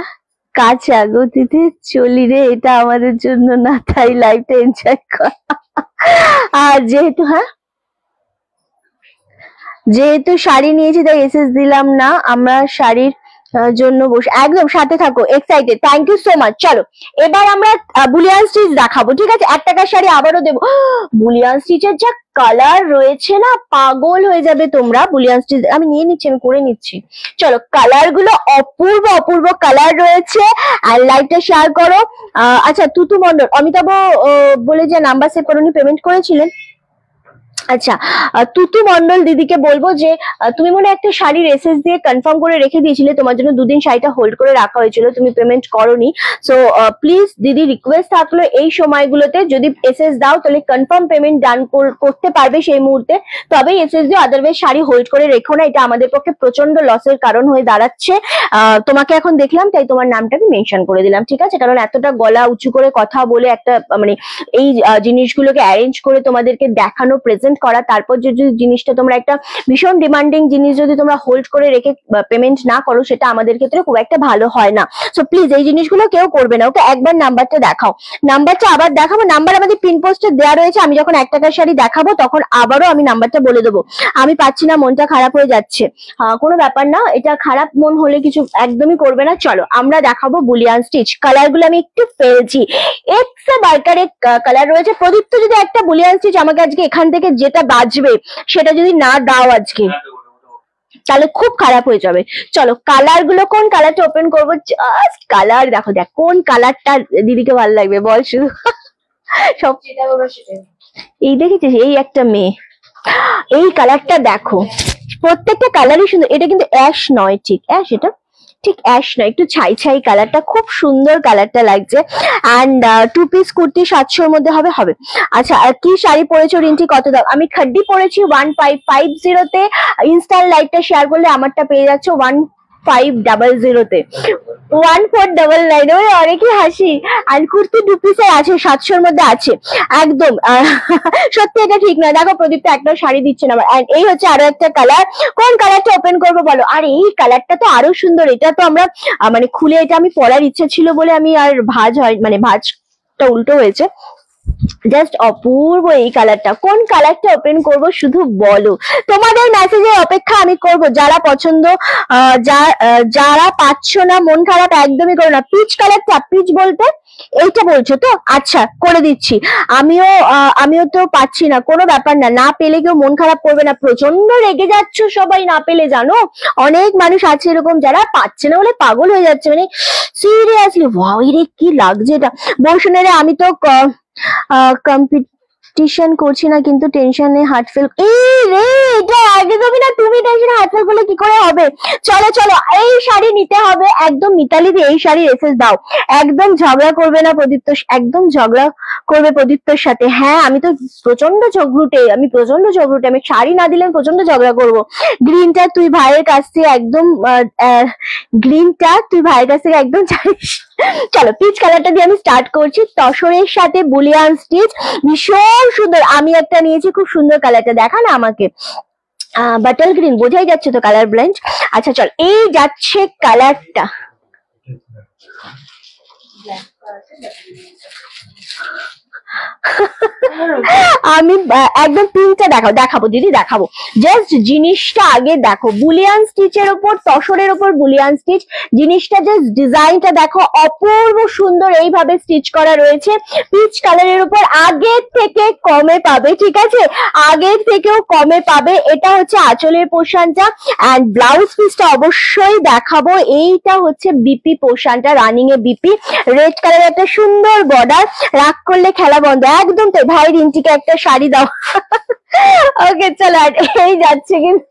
কাঁচা গতিতে চলি রে, এটা আমাদের জন্য না, তাই লাইফটা এনজয় কর। আর যেহেতু শাড়ি নিয়েছি তাই এসএস দিলাম না, আমরা শাড়ির জন্য বসে একদম সাথে থাকো, excited, thank you so much. চলো এবার আমরা বুলিয়ান স্টিচ দেখাবো, ঠিক আছে। 1 টাকার শাড়ি আবারও দেবো। বুলিয়ান স্টিচের যা কালার রয়েছে না, পাগল হয়ে যাবে তোমরা। বুলিয়ান স্টিচ আমি নিয়ে নিচ্ছি, আমি করে নিচ্ছি। চলো, কালার গুলো অপূর্ব অপূর্ব কালার রয়েছে। আর লাইভটা শেয়ার করো। আচ্ছা, তুতু মন্ডল, অমিতাভ বলে যে নাম্বার সেভ করুন, পেমেন্ট করেছিলেন। আচ্ছা, তুতু মন্ডল দিদিকে বলবো যে তুমি মনে একটা শাড়ির এসএস দিয়ে কনফার্ম করে রেখে দিয়েছিলে, তোমার জন্য 2 দিন শাড়িটা হোল্ড করে রাখা হয়েছিল, তুমি পেমেন্ট করোনি। সো প্লিজ দিদি, রিকোয়েস্ট থাকলো এই সময়গুলোতে যদি এসএস দাও তাহলে কনফার্ম পেমেন্ট ডান করতে পারবে সেই মুহূর্তে, তবেই এসএস দিও, আদারওয়াইজ শাড়ি হোল্ড করে রেখো না, এটা আমাদের পক্ষে প্রচন্ড লসের কারণ হয়ে দাঁড়াচ্ছে। তোমাকে এখন দেখলাম তাই তোমার নামটাকে মেনশন করে দিলাম, ঠিক আছে। কারণ এতটা গলা উঁচু করে কথা বলে একটা মানে এই জিনিসগুলোকে অ্যারেঞ্জ করে তোমাদেরকে দেখানো, প্রেজেন্ট করা, তারপর যদি জিনিসটা তোমরা একটা ভীষণ ডিমান্ডিং জিনিস যদি তোমরা হোল্ড করে রেখে পেমেন্ট না করো, সেটা আমাদের ক্ষেত্রে খুব একটা ভালো হয় না। সো প্লিজ এই জিনিসগুলো কেউ করবে না, ওকে। একবার নাম্বারটা দেখাও, নাম্বারটা আবার দেখাবো। নাম্বার আমাদের পিন পোস্টে দেওয়া রয়েছে, আমি যখন 1 টাকার শাড়ি দেখাবো তখন আবারও আমি নাম্বারটা বলে দেবো। আমি পাচ্ছি না, মনটা খারাপ হয়ে যাচ্ছে, কোনো ব্যাপার না, এটা খারাপ মন হলে কিছু একদমই করবে না। চলো আমরা দেখাবো বুলিয়ান স্টিচ। কালার গুলো আমি একটু ফেলছি, এক্স বার্কারের কালার রয়েছে। প্রদীপ্ত যদি একটা বুলিয়ান স্টিচ আমাকে আজকে এখান থেকে যেটা বাজবে সেটা যদি না দাও আজকে, তাহলে খুব খারাপ হয়ে যাবে। চলো, কালার গুলো কোন কালারটা ওপেন করবো, জাস্ট কালার দেখো, দেখ কোন কালারটা দিদিকে ভালো লাগবে বল শুধু। সব এই দেখেছিস, এই একটা মেয়ে, এই কালারটা দেখো, প্রত্যেকটা কালারই সুন্দর। এটা কিন্তু অ্যাশ নয়, ঠিক অ্যাশ, এটা ঠিক অ্যাশ নয়, একটু ছাই ছাই কালারটা, খুব সুন্দর কালারটা লাগছে। অ্যান্ড 2 পিস কুর্তি 700-র মধ্যে হবে। আচ্ছা, আর কি শাড়ি পরেছো রিন্টি, কত দাম? আমি খাড্ডি পরেছি 1550-তে। ইনস্ট্যান্ট লাইভটা শেয়ার করলে আমারটা পেয়ে যাচ্ছে 1500-তে, 1499। ওই অনেকই হাসি। আর কুর্তি 2 পিসের আছে, 700-র মধ্যে আছে একদম। সত্যি এটা ঠিক নয়, দেখো প্রদীপটা একটা শাড়ি দিচ্ছে না। আর এই হচ্ছে আরো একটা কালার, কোন কালারটা ওপেন করবো বলো? আর এই কালারটা তো আরো সুন্দর, এটা তো আমরা মানে খুলে, এটা আমি পরার ইচ্ছা ছিল বলে আমি আর ভাঁজটা উল্টো হয়েছে, জাস্ট অপূর্ব এই কালারটা। কোন কালারটা ওপেন করব শুধু বলো, তোমাদের মেসেজের অপেক্ষা আমি করব। যারা পছন্দ, যারা পাচ্ছ না, মন খারাপ একদমই করো না। পিচ কালারটা, পিচ বলতে এইটা বলছো তো? আচ্ছা, করে দিচ্ছি। আমিও তো পাচ্ছি না, কোনো ব্যাপার না, না পেলে কেউ মন খারাপ করবে না। প্রচন্ড রেগে যাচ্ছ সবাই না পেলে, জানো অনেক মানুষ আছে এরকম যারা পাচ্ছে না বলে পাগল হয়ে যাচ্ছে, মানে সিরিয়াসলি। ওয়াও রে, কি লাগছে এটা। বর্ষণের আমি তো টিউশন করছি না কিন্তু টেনশনে হার্ট ফেল। এই রে, এটা একদমই না, তুমি টেনশনে হার্ট ফেল করলে কি করে হবে? চলো চলো, এই শাড়ি নিতে হবে একদম। মিতালি দি এই শাড়ি এসএস দাও, একদম ঝগড়া করবে না প্রদীপ্ত, একদম ঝগড়া করবে প্রদীপ্তর সাথে। হ্যাঁ আমি তো প্রচন্ড ঝগড়ুটে, আমি শাড়ি না দিলে আমি প্রচন্ড ঝগড়া করবো। গ্রিনটা তুই ভাইয়ের কাছ থেকে একদম চাইস। চলো পিচ কালারটা দিয়ে আমি স্টার্ট করছি। তসরের সাথে বুলিয়ান স্টিচ, ভীষণ সুন্দর। আমি একটা নিয়েছি, খুব সুন্দর কালারটা, দেখা না আমাকে, বাটল গ্রিন, বোঝাই যাচ্ছে তো কালার ব্লেন্ড। আচ্ছা চল, এই যাচ্ছে কালারটা, আমি একদম পিঙ্কটা দেখাবো দিদি, দেখাবো। জাস্ট জিনিসটা আগে দেখো, বুলিয়ান স্টিচের ওপর, তসরের ওপর বুলিয়ান স্টিচ, জিনিসটা জাস্ট ডিজাইনটা দেখো, অপূর্ব সুন্দর এইভাবে স্টিচ করা রয়েছে। পিচ কালারের উপর আগের থেকে কমে পাবে, ঠিক আছে, আগের থেকেও কমে পাবে। এটা হচ্ছে আঁচলের পোর্শনটা, এন্ড ব্লাউজ পিসটা অবশ্যই দেখাবো। এইটা হচ্ছে বিপি পোর্শনটা, রানিং এ বিপি, রেড কালারের একটা সুন্দর বর্ডার। রাগ করলে খেলা বন্ধ, একদম তাই। ভাই রিন্টিকে একটা শাড়ি দাও। ওকে চলো, এই যাচ্ছে কিন্তু।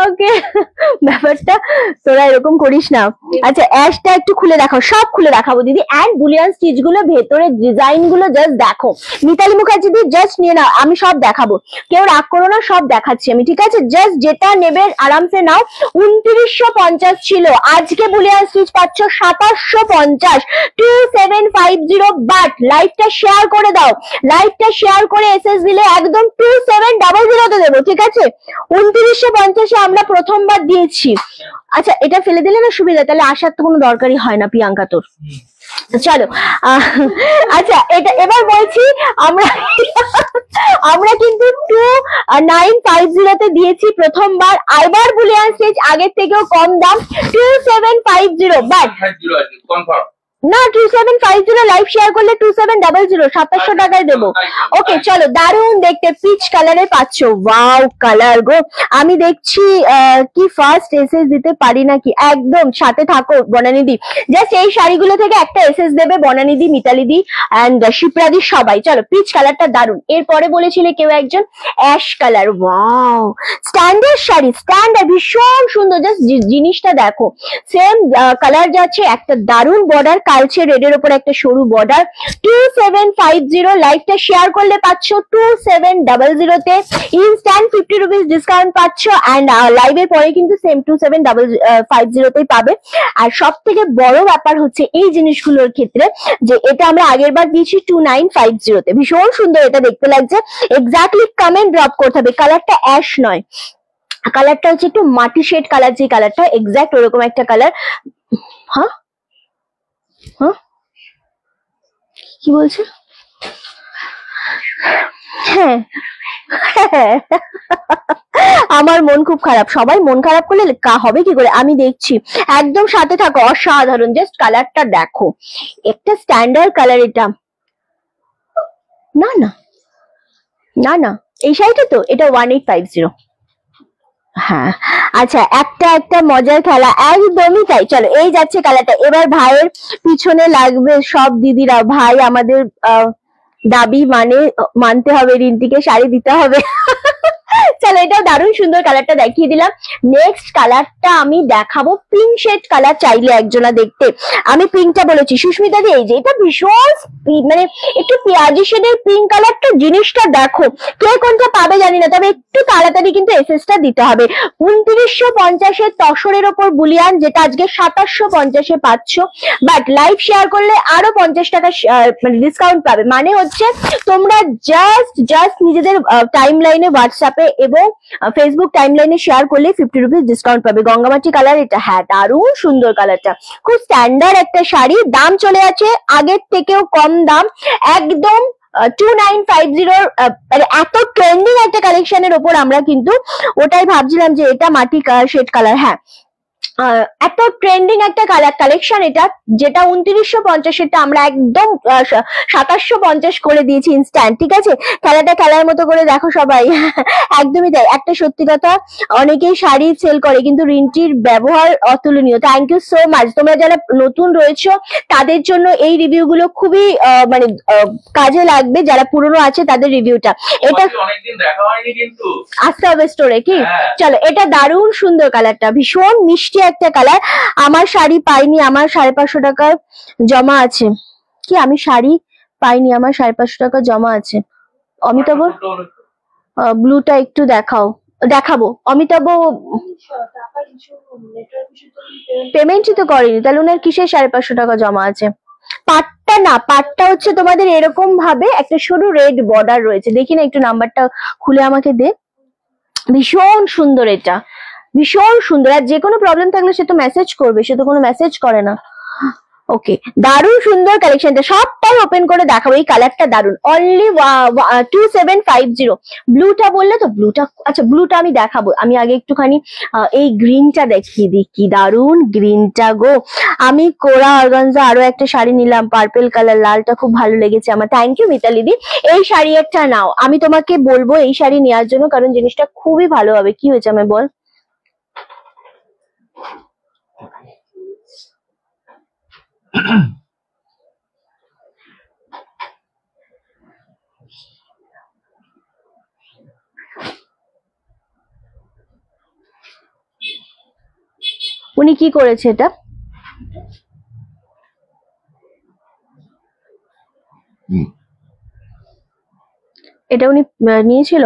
ওকে, ব্যাপারটা তোরা এরকম করিস না। আচ্ছা অ্যাশটা একটু খুলে দেখাও, সব খুলে দেখাবো দিদি। এন্ড বুলিয়ান স্টিচ গুলো, ভেতরে ডিজাইন গুলো জাস্ট দেখো। মিতালি মুখার্জি দি জাস্ট নিয়ে নাও, আমি সব দেখাবো, কেউ রাগ করো না, সব দেখাচ্ছি আমি, ঠিক আছে। জাস্ট যেটা নেবে আরামসে নাও। 2950 ছিল, আজকে বুলিয়ান স্টিচ পাচ্ছ 2750, 2750। বাট লাইভটা শেয়ার করে দাও, লাইভটা শেয়ার করে এসএস দিলে একদম 2700 তে দেবো, ঠিক আছে। 2950 আমরা প্রথমবার দিয়েছি। আচ্ছা এটা ফেলে দিলে না সুবিধা, তাহলে আসার তো কোনো দরকারই হয় না প্রিয়াঙ্কা তোর। চলো আচ্ছা, এটা এবার বলছি, আমরা কিন্তু 2950 তে দিয়েছি প্রথমবার। আইবার বুলিয়ান স্টিচ আগের থেকেও কম দাম, 2750। বাট কনফার্ম না, 2750 লাইভ শেয়ার করলে 2700, 2700 টাকায় দেবো। ওকে চলো, দারুন দেখতে পিচ কালারে পাচ্ছ। ওয়াও কালার গো, আমি দেখছি কি ফার্স্ট এসএস দিতে পারি নাকি। একদম সাথে থাকো বনানিদি, জাস্ট এই শাড়িগুলো থেকে একটা এসএস দেবে বনানিদি, মিতালিদি এন্ড শিপ্রাদি সবাই। চলো পিচ কালারটা দারুন। এরপরে বলেছিলে কেউ একজন ash colour, wow standard sari, standard, ভীষণ সুন্দর। জাস্ট জিনিসটা দেখো, সেম কালার যাচ্ছে, একটা দারুন বর্ডার, কালচে রেডের উপর একটা সরু বর্ডার। 2750 লাইভটা শেয়ার করলে পাচ্ছ 2700 তে। ইনস্ট্যান্ট 50 রুপিস ডিসকাউন্ট পাচ্ছ, এন্ড লাইভের পরে কিন্তু সেম 2750 তেই পাবে। আর সব থেকে বড় ব্যাপার হচ্ছে এই জিনিসগুলোর ক্ষেত্রে, যে এটা আমরা আগের বার দিয়েছি 2950 তে। ভীষণ সুন্দর এটা দেখতে লাগছে। এক্স্যাক্টলি কমেন্ট ড্রপ করতে হবে, কালারটা অ্যাশ নয়, কালারটা হচ্ছে একটু মাটি শেড কালার, যে কালারটা এক্স্যাক্ট ওরকম একটা কালার। হ্যাঁ হ্যাঁ কি বলছে? হ্যাঁ আমার মন খুব খারাপ, সবাই মন খারাপ করলে হবে কি করে, আমি দেখছি। একদম সাথে থাকো, অসাধারণ। জাস্ট কালারটা দেখো, একটা স্ট্যান্ডার্ড কালার এটা। না না না না, এই শাড়িটা তো, এটা 1850। হ্যাঁ আচ্ছা, একটা মজার খেলা, একদমই তাই। চলো এই যাচ্ছে কালারটা। এবার ভাইয়ের পিছনে লাগবে সব দিদিরা, ভাই আমাদের দাবি মানতে হবে, রিন্টিকে শাড়ি দিতে হবে। চলো এটাও দারুণ সুন্দর, কালারটা দেখিয়ে দিলাম। নেক্সট কালারটা আমি দেখাবো পিঙ্ক শেড কালার, চাইলে একজনা দেখতে। আমি পিঙ্কটা বলেছি সুস্মিতা দি, এই যে এটা ভীষণ মানে একটু পেঁয়াজি শেডের পিঙ্ক কালারটা, জিনিসটা দেখো। কে কোনটা পাবে জানি না, তবে একটু তাড়াতাড়ি কিন্তু এসএসটা দিতে হবে। 2950 তসরের ওপর বুলিয়ান, যেটা আজকে 2750 পাচ্ছ। বাট লাইভ শেয়ার করলে আরো 50 টাকা মানে ডিসকাউন্ট পাবে। মানে হচ্ছে তোমরা জাস্ট নিজেদের টাইম লাইনে, হোয়াটসঅ্যাপে এবং ফেসবুক টাইমলাইনে শেয়ার করলে 50 রুপিস ডিসকাউন্ট পাবে। গঙ্গামাটি কালার এটা, হ্যাঁ দারুণ সুন্দর কালারটা, খুব স্ট্যান্ডার্ড একটা শাড়ি। দাম চলে আছে আগের থেকেও কম দাম, একদম 2950। মানে এত ট্রেন্ডিং একটা কালেকশনের ওপর আমরা কিন্তু ওটাই ভাবছিলাম যে এটা মাটি শেড কালার। হ্যাঁ এত ট্রেন্ডিং একটা কালেকশন এটা, যেটা 2950-এরটা আমরা একদম 2750 করে দিয়েছি ইনস্ট্যান্ট। ঠিক আছে, খেলাটা খেলার মতো করে দেখো সবাই। একদমই তাই। একটা সত্যি কথা, অনেকেই শাড়ি সেল করে কিন্তু রিন্টির ব্যবহার অতুলনীয়। Thank you so much. তোমরা যারা নতুন রয়েছো তাদের জন্য এই রিভিউ গুলো খুবই মানে কাজে লাগবে, যারা পুরনো আছে তাদের রিভিউটা। এটা অনেকদিন দেখা হয়নি কিন্তু আসতে হবে স্টোরে কি। চলো, এটা দারুণ সুন্দর কালারটা, ভীষণ মিষ্টি একটা কালার। আমার শাড়ি পাইনি, আমার 550 টাকা জমা আছে। কি আমি শাড়ি পাইনি, আমার 550 টাকা জমা আছে। অমিতাভ ব্লুটা একটু দেখাবো। অমিতাভ পেমেন্টই তো করেনি, তাহলে ওনার কিসের 550 টাকা জমা আছে? পাটটা না, পাটটা হচ্ছে তোমাদের এরকম ভাবে একটা সরু রেড বর্ডার রয়েছে। দেখি না একটু, নাম্বারটা খুলে আমাকে দে। ভীষণ সুন্দর, এটা ভীষণ সুন্দর। আর যে কোনো প্রবলেম থাকলে সে তো মেসেজ করবে, সে তো কোনো মেসেজ করে না। ওকে, দারুণ সুন্দর কালেকশনটা, সবটাই ওপেন করে দেখাবো। এই কালারটা দারুণ, অনলি 2750। ব্লুটা বললে তো, ব্লুটা আচ্ছা, ব্লুটা আমি দেখাবো। আমি আগে একটুখানি এই গ্রিনটা দেখিয়ে দিই, কি দারুণ গ্রিনটা গো। আমি কোরা অর্গানজা আরো একটা শাড়ি নিলাম, পার্পল কালার, লালটা খুব ভালো লেগেছে আমার। থ্যাংক ইউ মিতালি দি। এই শাড়ি একটা নাও, আমি তোমাকে বলবো এই শাড়ি নেওয়ার জন্য, কারণ জিনিসটা খুবই ভালো হবে। কি হয়েছে আমি বল। উনি কি করেছে এটা? এটা উনি নিয়েছিল।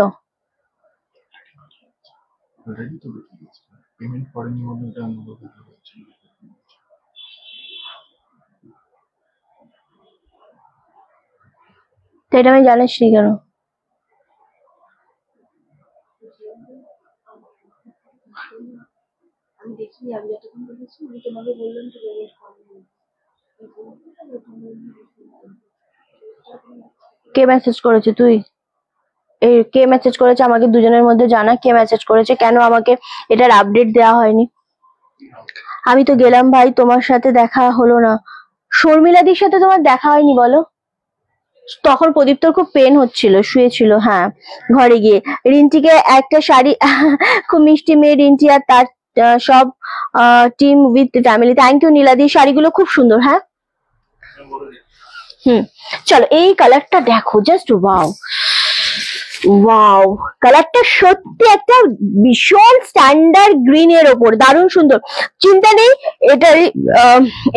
তো এটা আমি জানাসনি কেন? কে মেসেজ করেছে? তুই? এই কে মেসেজ করেছে আমাকে দুজনের মধ্যে জানা, কে মেসেজ করেছে, কেন আমাকে এটার আপডেট দেওয়া হয়নি? আমি তো গেলাম ভাই, তোমার সাথে দেখা হলো না। শর্মিলাদির সাথে তোমার দেখা হয়নি বলো? তখন প্রদীপ্তর খুব পেন হচ্ছিল, শুয়েছিল। হ্যাঁ, ঘরে গিয়ে রিন্টিকে একটা শাড়ি, খুব মিষ্টি মেয়ে রিন্টি, আর তার সব team with family. Thank you নীলাদি, শাড়িগুলো খুব সুন্দর। হ্যাঁ, চলো এই কালারটা দেখো, জাস্ট ওয়াও ওয়াও, কালারটা সত্যি একটা ভীষণ স্ট্যান্ডার্ড গ্রিন এর ওপর, দারুণ সুন্দর। চিন্তা নেই, এটা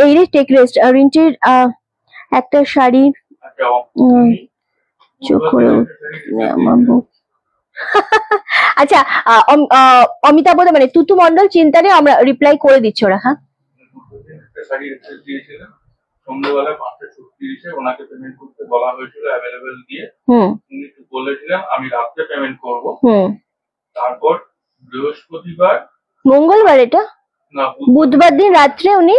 এই টেক রেস্ট রিন্টির একটা শাড়ি চোখ করে আমার বুক। আচ্ছা, অমিতাভ মানে তুতু মন্ডল, চিন্তা নেই, আমরা রিপ্লাই করে দিচ্ছি ওরা। হ্যাঁ, সন্ধ্যাবেলা 5:36 ওনাকে পেমেন্ট করতে বলা হয়েছিল, অ্যাভেলেবেল দিয়ে উনি বলেছিলেন আমি রাত্রে পেমেন্ট করব। তারপর বৃহস্পতিবার, মঙ্গলবার, এটা বুধবার দিন রাত্রে উনি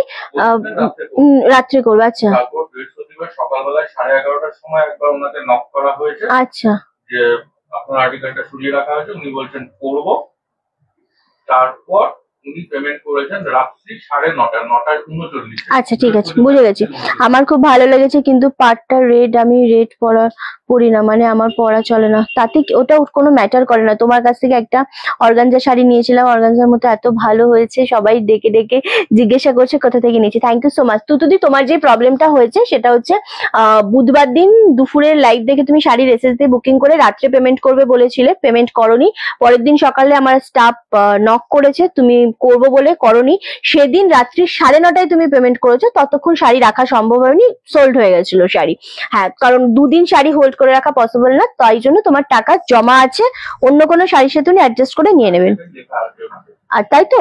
রাত্রে করবে। আচ্ছা, তারপর বৃহস্পতিবার সকালবেলায় 11:30টার সময় একবার ওনাকে নক করা হয়েছে। আচ্ছা, যে আপনার আর্টিকেলটা সরিয়ে রাখা হয়েছে, উনি বলছেন করব। তারপর উনি পেমেন্ট করেছেন রাত্রি 9:30। আচ্ছা ঠিক আছে, বুঝে গেছি। আমার খুব ভালো লেগেছে, কিন্তু পাটটা রেড, আমি রেড পরি না, মানে আমার পরা চলে না। তাতে ওটা কোনো ম্যাটার করে না। তোমার কাছ থেকে একটা অর্গানজা শাড়ি নিয়েছিলাম, অর্গানজার মতো এত ভালো হয়েছে, সবাই ডেকে ডেকে জিজ্ঞাসা করছে কোথা থেকে নিয়েছি। Thank you so much. তুতুদি, তোমার যে প্রবলেমটা হয়েছে সেটা হচ্ছে বুধবার দিন দুপুরের লাইভ দেখে তুমি শাড়ির এসএস দিয়ে বুকিং করে রাত্রে পেমেন্ট করবে বলেছিলে, পেমেন্ট করনি। পরের দিন সকালে আমার স্টাফ নক করেছে, তুমি করবো বলে করনি। সেদিন রাত্রি 9:30টায় তুমি পেমেন্ট করেছো, ততক্ষণ শাড়ি রাখা সম্ভব হয়নি, সোল্ড হয়ে গেছিল শাড়ি। হ্যাঁ, কারণ দুদিন শাড়ি হোল্ড করে রাখা পসিবল না, তাই জন্য তোমার টাকা জমা আছে, অন্য কোনো শাড়ির সাথে উনি অ্যাডজাস্ট করে নিয়ে নেবেন। আর তাই তো,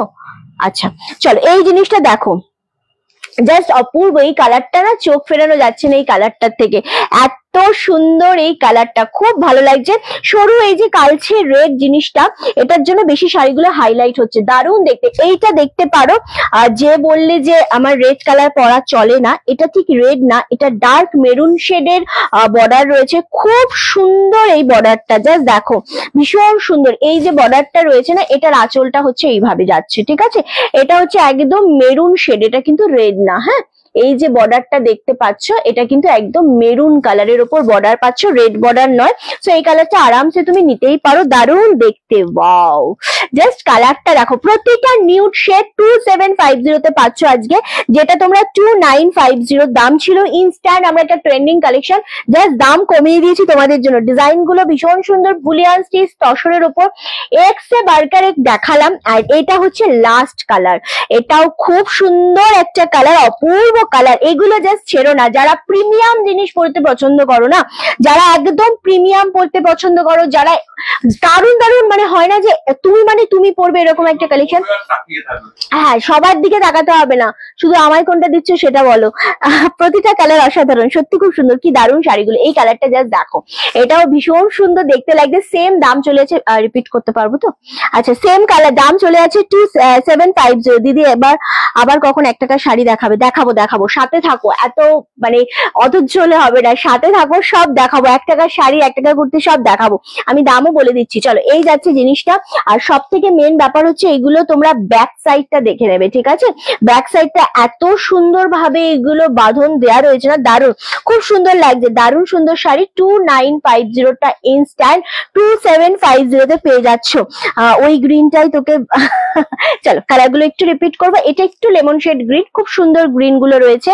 আচ্ছা চলো এই জিনিসটা দেখো, জাস্ট অপূর্ব। এই কালারটা না চোখ ফেরানো যাচ্ছে না এই কালারটার থেকে, এত এত সুন্দর এই কালারটা, খুব ভালো লাগছে। সরু এই যে কালচে রেড জিনিসটা, এটার জন্য বেশি শাড়িগুলো হাইলাইট হচ্ছে, দারুণ দেখতে। এইটা দেখতে পারো, যে বললে যে আমার রেড কালার পরা চলে না, এটা ঠিক রেড না, এটা ডার্ক মেরুন শেডের বর্ডার রয়েছে, খুব সুন্দর এই বর্ডারটা, জাস্ট দেখো ভীষণ সুন্দর। এই যে বর্ডারটা রয়েছে না, এটার আঁচলটা হচ্ছে এইভাবে যাচ্ছে, ঠিক আছে? এটা হচ্ছে একদম মেরুন শেড, এটা কিন্তু রেড না। হ্যাঁ, এই যে বর্ডারটা দেখতে পাচ্ছ, এটা কিন্তু একদম মেরুন কালারের উপর বর্ডার পাচ্ছ, রেড বর্ডার নয়। সো এই কালারটা আরামসে তুমি নিতেই পারো, দারুণ দেখতে। ওয়াও, জাস্ট কালারটা দেখো, প্রত্যেকটা নিউড শেড 2750 তে পাচ্ছ আজকে, যেটা তোমরা 2950 দাম ছিল। ইনস্ট্যান্ট আমরা একটা ট্রেন্ডিং কালেকশন, জাস্ট দাম কমিয়ে দিয়েছি তোমাদের জন্য। ডিজাইন গুলো ভীষণ সুন্দর, বুলিয়ান স্টিচ তসরের উপর, এক্সে বার্কার এক দেখালাম, আর এটা হচ্ছে লাস্ট কালার, এটাও খুব সুন্দর একটা কালার, অপূর্ব কালার। এগুলো জাস্ট ছেড়ো না, যারা প্রিমিয়াম জিনিস পড়তে পছন্দ করো না, যারা একদম প্রিমিয়াম পড়তে পছন্দ করো, যারা দারুণ দারুণ, মানে হয় না যে তুমি পড়বে এরকম একটা কালেকশন। হ্যাঁ, সবার দিকে তাকাতে হবে না, শুধু আমায় কোনটা দিচ্ছ সেটা বলো। প্রতিটা কালার অসাধারণ, সত্যি খুব সুন্দর, কি দারুণ শাড়িগুলো। এই কালারটা জাস্ট দেখো, এটাও ভীষণ সুন্দর দেখতে লাগছে। সেম দাম চলে আছে, রিপিট করতে পারবো তো? আচ্ছা, সেম কালার, দাম চলে আছে 2750। দিদি এবার আবার কখন একটা শাড়ি দেখাবে? দেখাবো, সাথে থাকো, এত মানে অধৈর্য হলে হবে না, সাথে থাকো, সব দেখাবো। 1 টাকার শাড়ি, 1 টাকার কুর্তি সব দেখাবো, আমি দামও বলে দিচ্ছি। চলো, এই যাচ্ছে জিনিসটা। আর সব থেকে মেন ব্যাপার হচ্ছে এইগুলো তোমরা ব্যাক সাইডটা দেখে নেবে, ঠিক আছে? ব্যাক সাইডটা এত সুন্দর ভাবে এগুলো বাঁধন দেওয়া রয়েছে না, দারুণ, খুব সুন্দর লাগছে, দারুণ সুন্দর শাড়ি। 2950টা ইনস্ট্যান্ট 2750 তে পেয়ে যাচ্ছ। ওই গ্রিনটাই তোকে চলো, কালার গুলো একটু রিপিট করবো। এটা একটু লেমন শেড গ্রিন, খুব সুন্দর গ্রিন গুলো রয়েছে।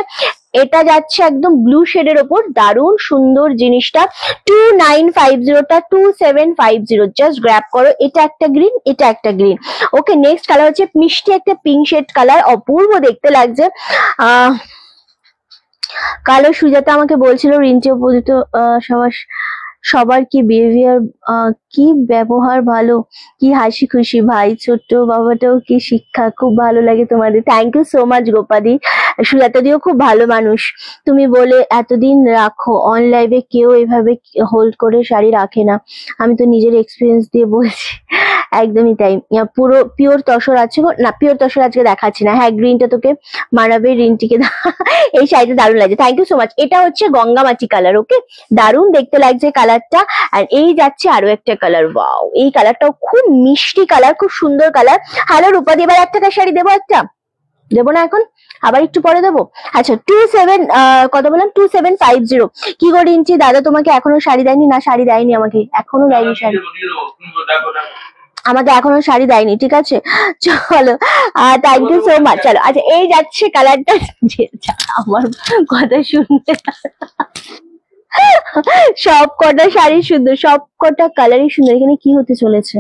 এটা যাচ্ছে একদম ব্লু শেডের ওপর, দারুণ সুন্দর জিনিসটা। 2950টা 2750, জাস্ট গ্র্যাব করো। এটা একটা গ্রিন, এটা একটা গ্রিন। ওকে, নেক্সট কালার হচ্ছে মিষ্টি একটা পিঙ্ক শেড কালার, অপূর্ব দেখতে লাগছে। কালো সুজাতা আমাকে বলছিল রিন্টি অপোজিট সবার কি বিহেভিয়ার, কি ব্যবহার ভালো, কি হাসি খুশি, ভাই ছোট্ট বাবাটাও কি শিক্ষা, খুব ভালো লাগে তোমাদের। থ্যাংক ইউ সো মাচ গোপাদি। সুজাতা দিও খুব ভালো মানুষ, তুমি বলে এতদিন রাখো, অন লাইভে কেউ এভাবে হোল্ড করে শাড়ি রাখে না, আমি তো নিজের এক্সপিরিয়েন্স দিয়ে বলছি। একদমই তাই, পুরো পিওর তসর আছে না, পিওর তসর আজকে দেখাচ্ছি না। হ্যাঁ, গ্রিনটা তোকে মানাবে, রিন্টিকে এই শাড়িটা দারুণ লাগছে, থ্যাংক ইউ সো মাচ। এটা হচ্ছে গঙ্গামাটি কালার, ওকে, দারুণ দেখতে লাগছে কালারটা। আর এই যাচ্ছে আরো একটা কালার, ওয়াও, এই কালারটাও খুব মিষ্টি কালার, খুব সুন্দর কালার। হ্যালো রূপাদি, এবার 1 টাকার শাড়ি দেবো একটা? দেবো না এখন, আবার একটু পরে দেবো। আচ্ছা, কত বললাম? 2750। কি গো রিন্টি, দাদা তোমাকে এখনো শাড়ি দেয়নি? না, শাড়ি দেয়নি আমাকে, এখনো দেয়নি শাড়ি, আমাকে এখনো শাড়ি দেয়নি, ঠিক আছে? চলো, থ্যাংক ইউ সো মাচ। চলো, আচ্ছা, এই যাচ্ছে কালারটা, আমার কথা শুনতে সব কটা শাড়ি সুন্দর, সব কটা কালারই সুন্দর। এখানে কি হতে চলেছে?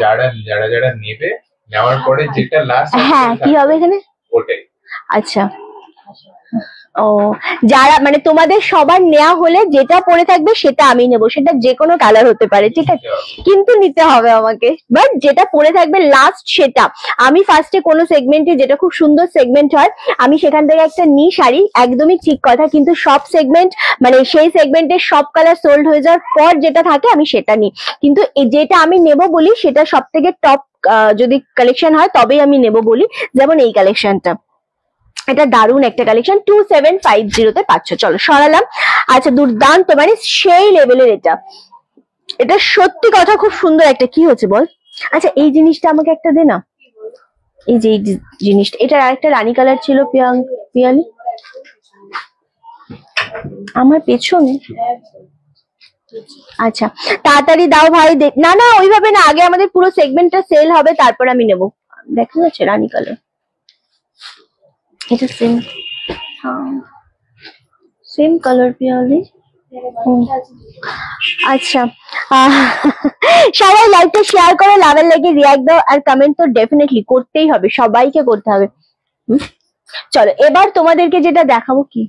যারা নেবে, নেওয়ার পরে যেটা লাস্ট, হ্যাঁ, কি হবে এখানে? ওটাই। আচ্ছা, ও, যারা মানে তোমাদের সবার নেওয়া হলে যেটা পরে থাকবে সেটা আমি নেবো, সেটা যে কোনো কালার হতে পারে, ঠিক আছে? কিন্তু নিতে হবে আমাকে, বাট যেটা পরে থাকবে লাস্ট সেটা। আমি ফার্স্টে কোনো সেগমেন্টে, যেটা খুব সুন্দর সেগমেন্ট হয়, আমি সেখান থেকে একটা নিই শাড়ি, একদমই ঠিক কথা। কিন্তু সব সেগমেন্ট, মানে সেই সেগমেন্টের সব কালার সোল্ড হয়ে যাওয়ার পর যেটা থাকে আমি সেটা নিই। কিন্তু যেটা আমি নেব বলি সেটা সব থেকে টপ যদি কালেকশন হয় তবেই আমি নেব বলি। যেমন এই কালেকশনটা, এটা দারুণ একটা কালেকশন, 2750 তে পাচ্ছ। চলো, সরালাম। আচ্ছা, দুর্দান্ত, মানে সেই লেভেলের এটা, এটা সত্যি কথা খুব সুন্দর একটা। কি হচ্ছে বল? আচ্ছা, এই জিনিসটা আমাকে একটা দে না, এই যে এই জিনিসটা, এটার আরেকটা রানী কালার ছিল, পিয়ালি আমার পেছনে। আচ্ছা, তাড়াতাড়ি দাও ভাই। না না, ওইভাবে না, আগে আমাদের পুরো সেগমেন্টটা সেল হবে, তারপর আমি নেবো। দেখা যাচ্ছে রানী কালার, এটা সেম কালার পিয়ালি। আচ্ছা, সবাই লাইভটা শেয়ার করে লাভের লেগে রিয়াক্ট দাও, আর কমেন্ট তো ডেফিনেটলি করতেই হবে, সবাইকে করতে হবে। চলো, এবার তোমাদেরকে যেটা দেখাবো, কি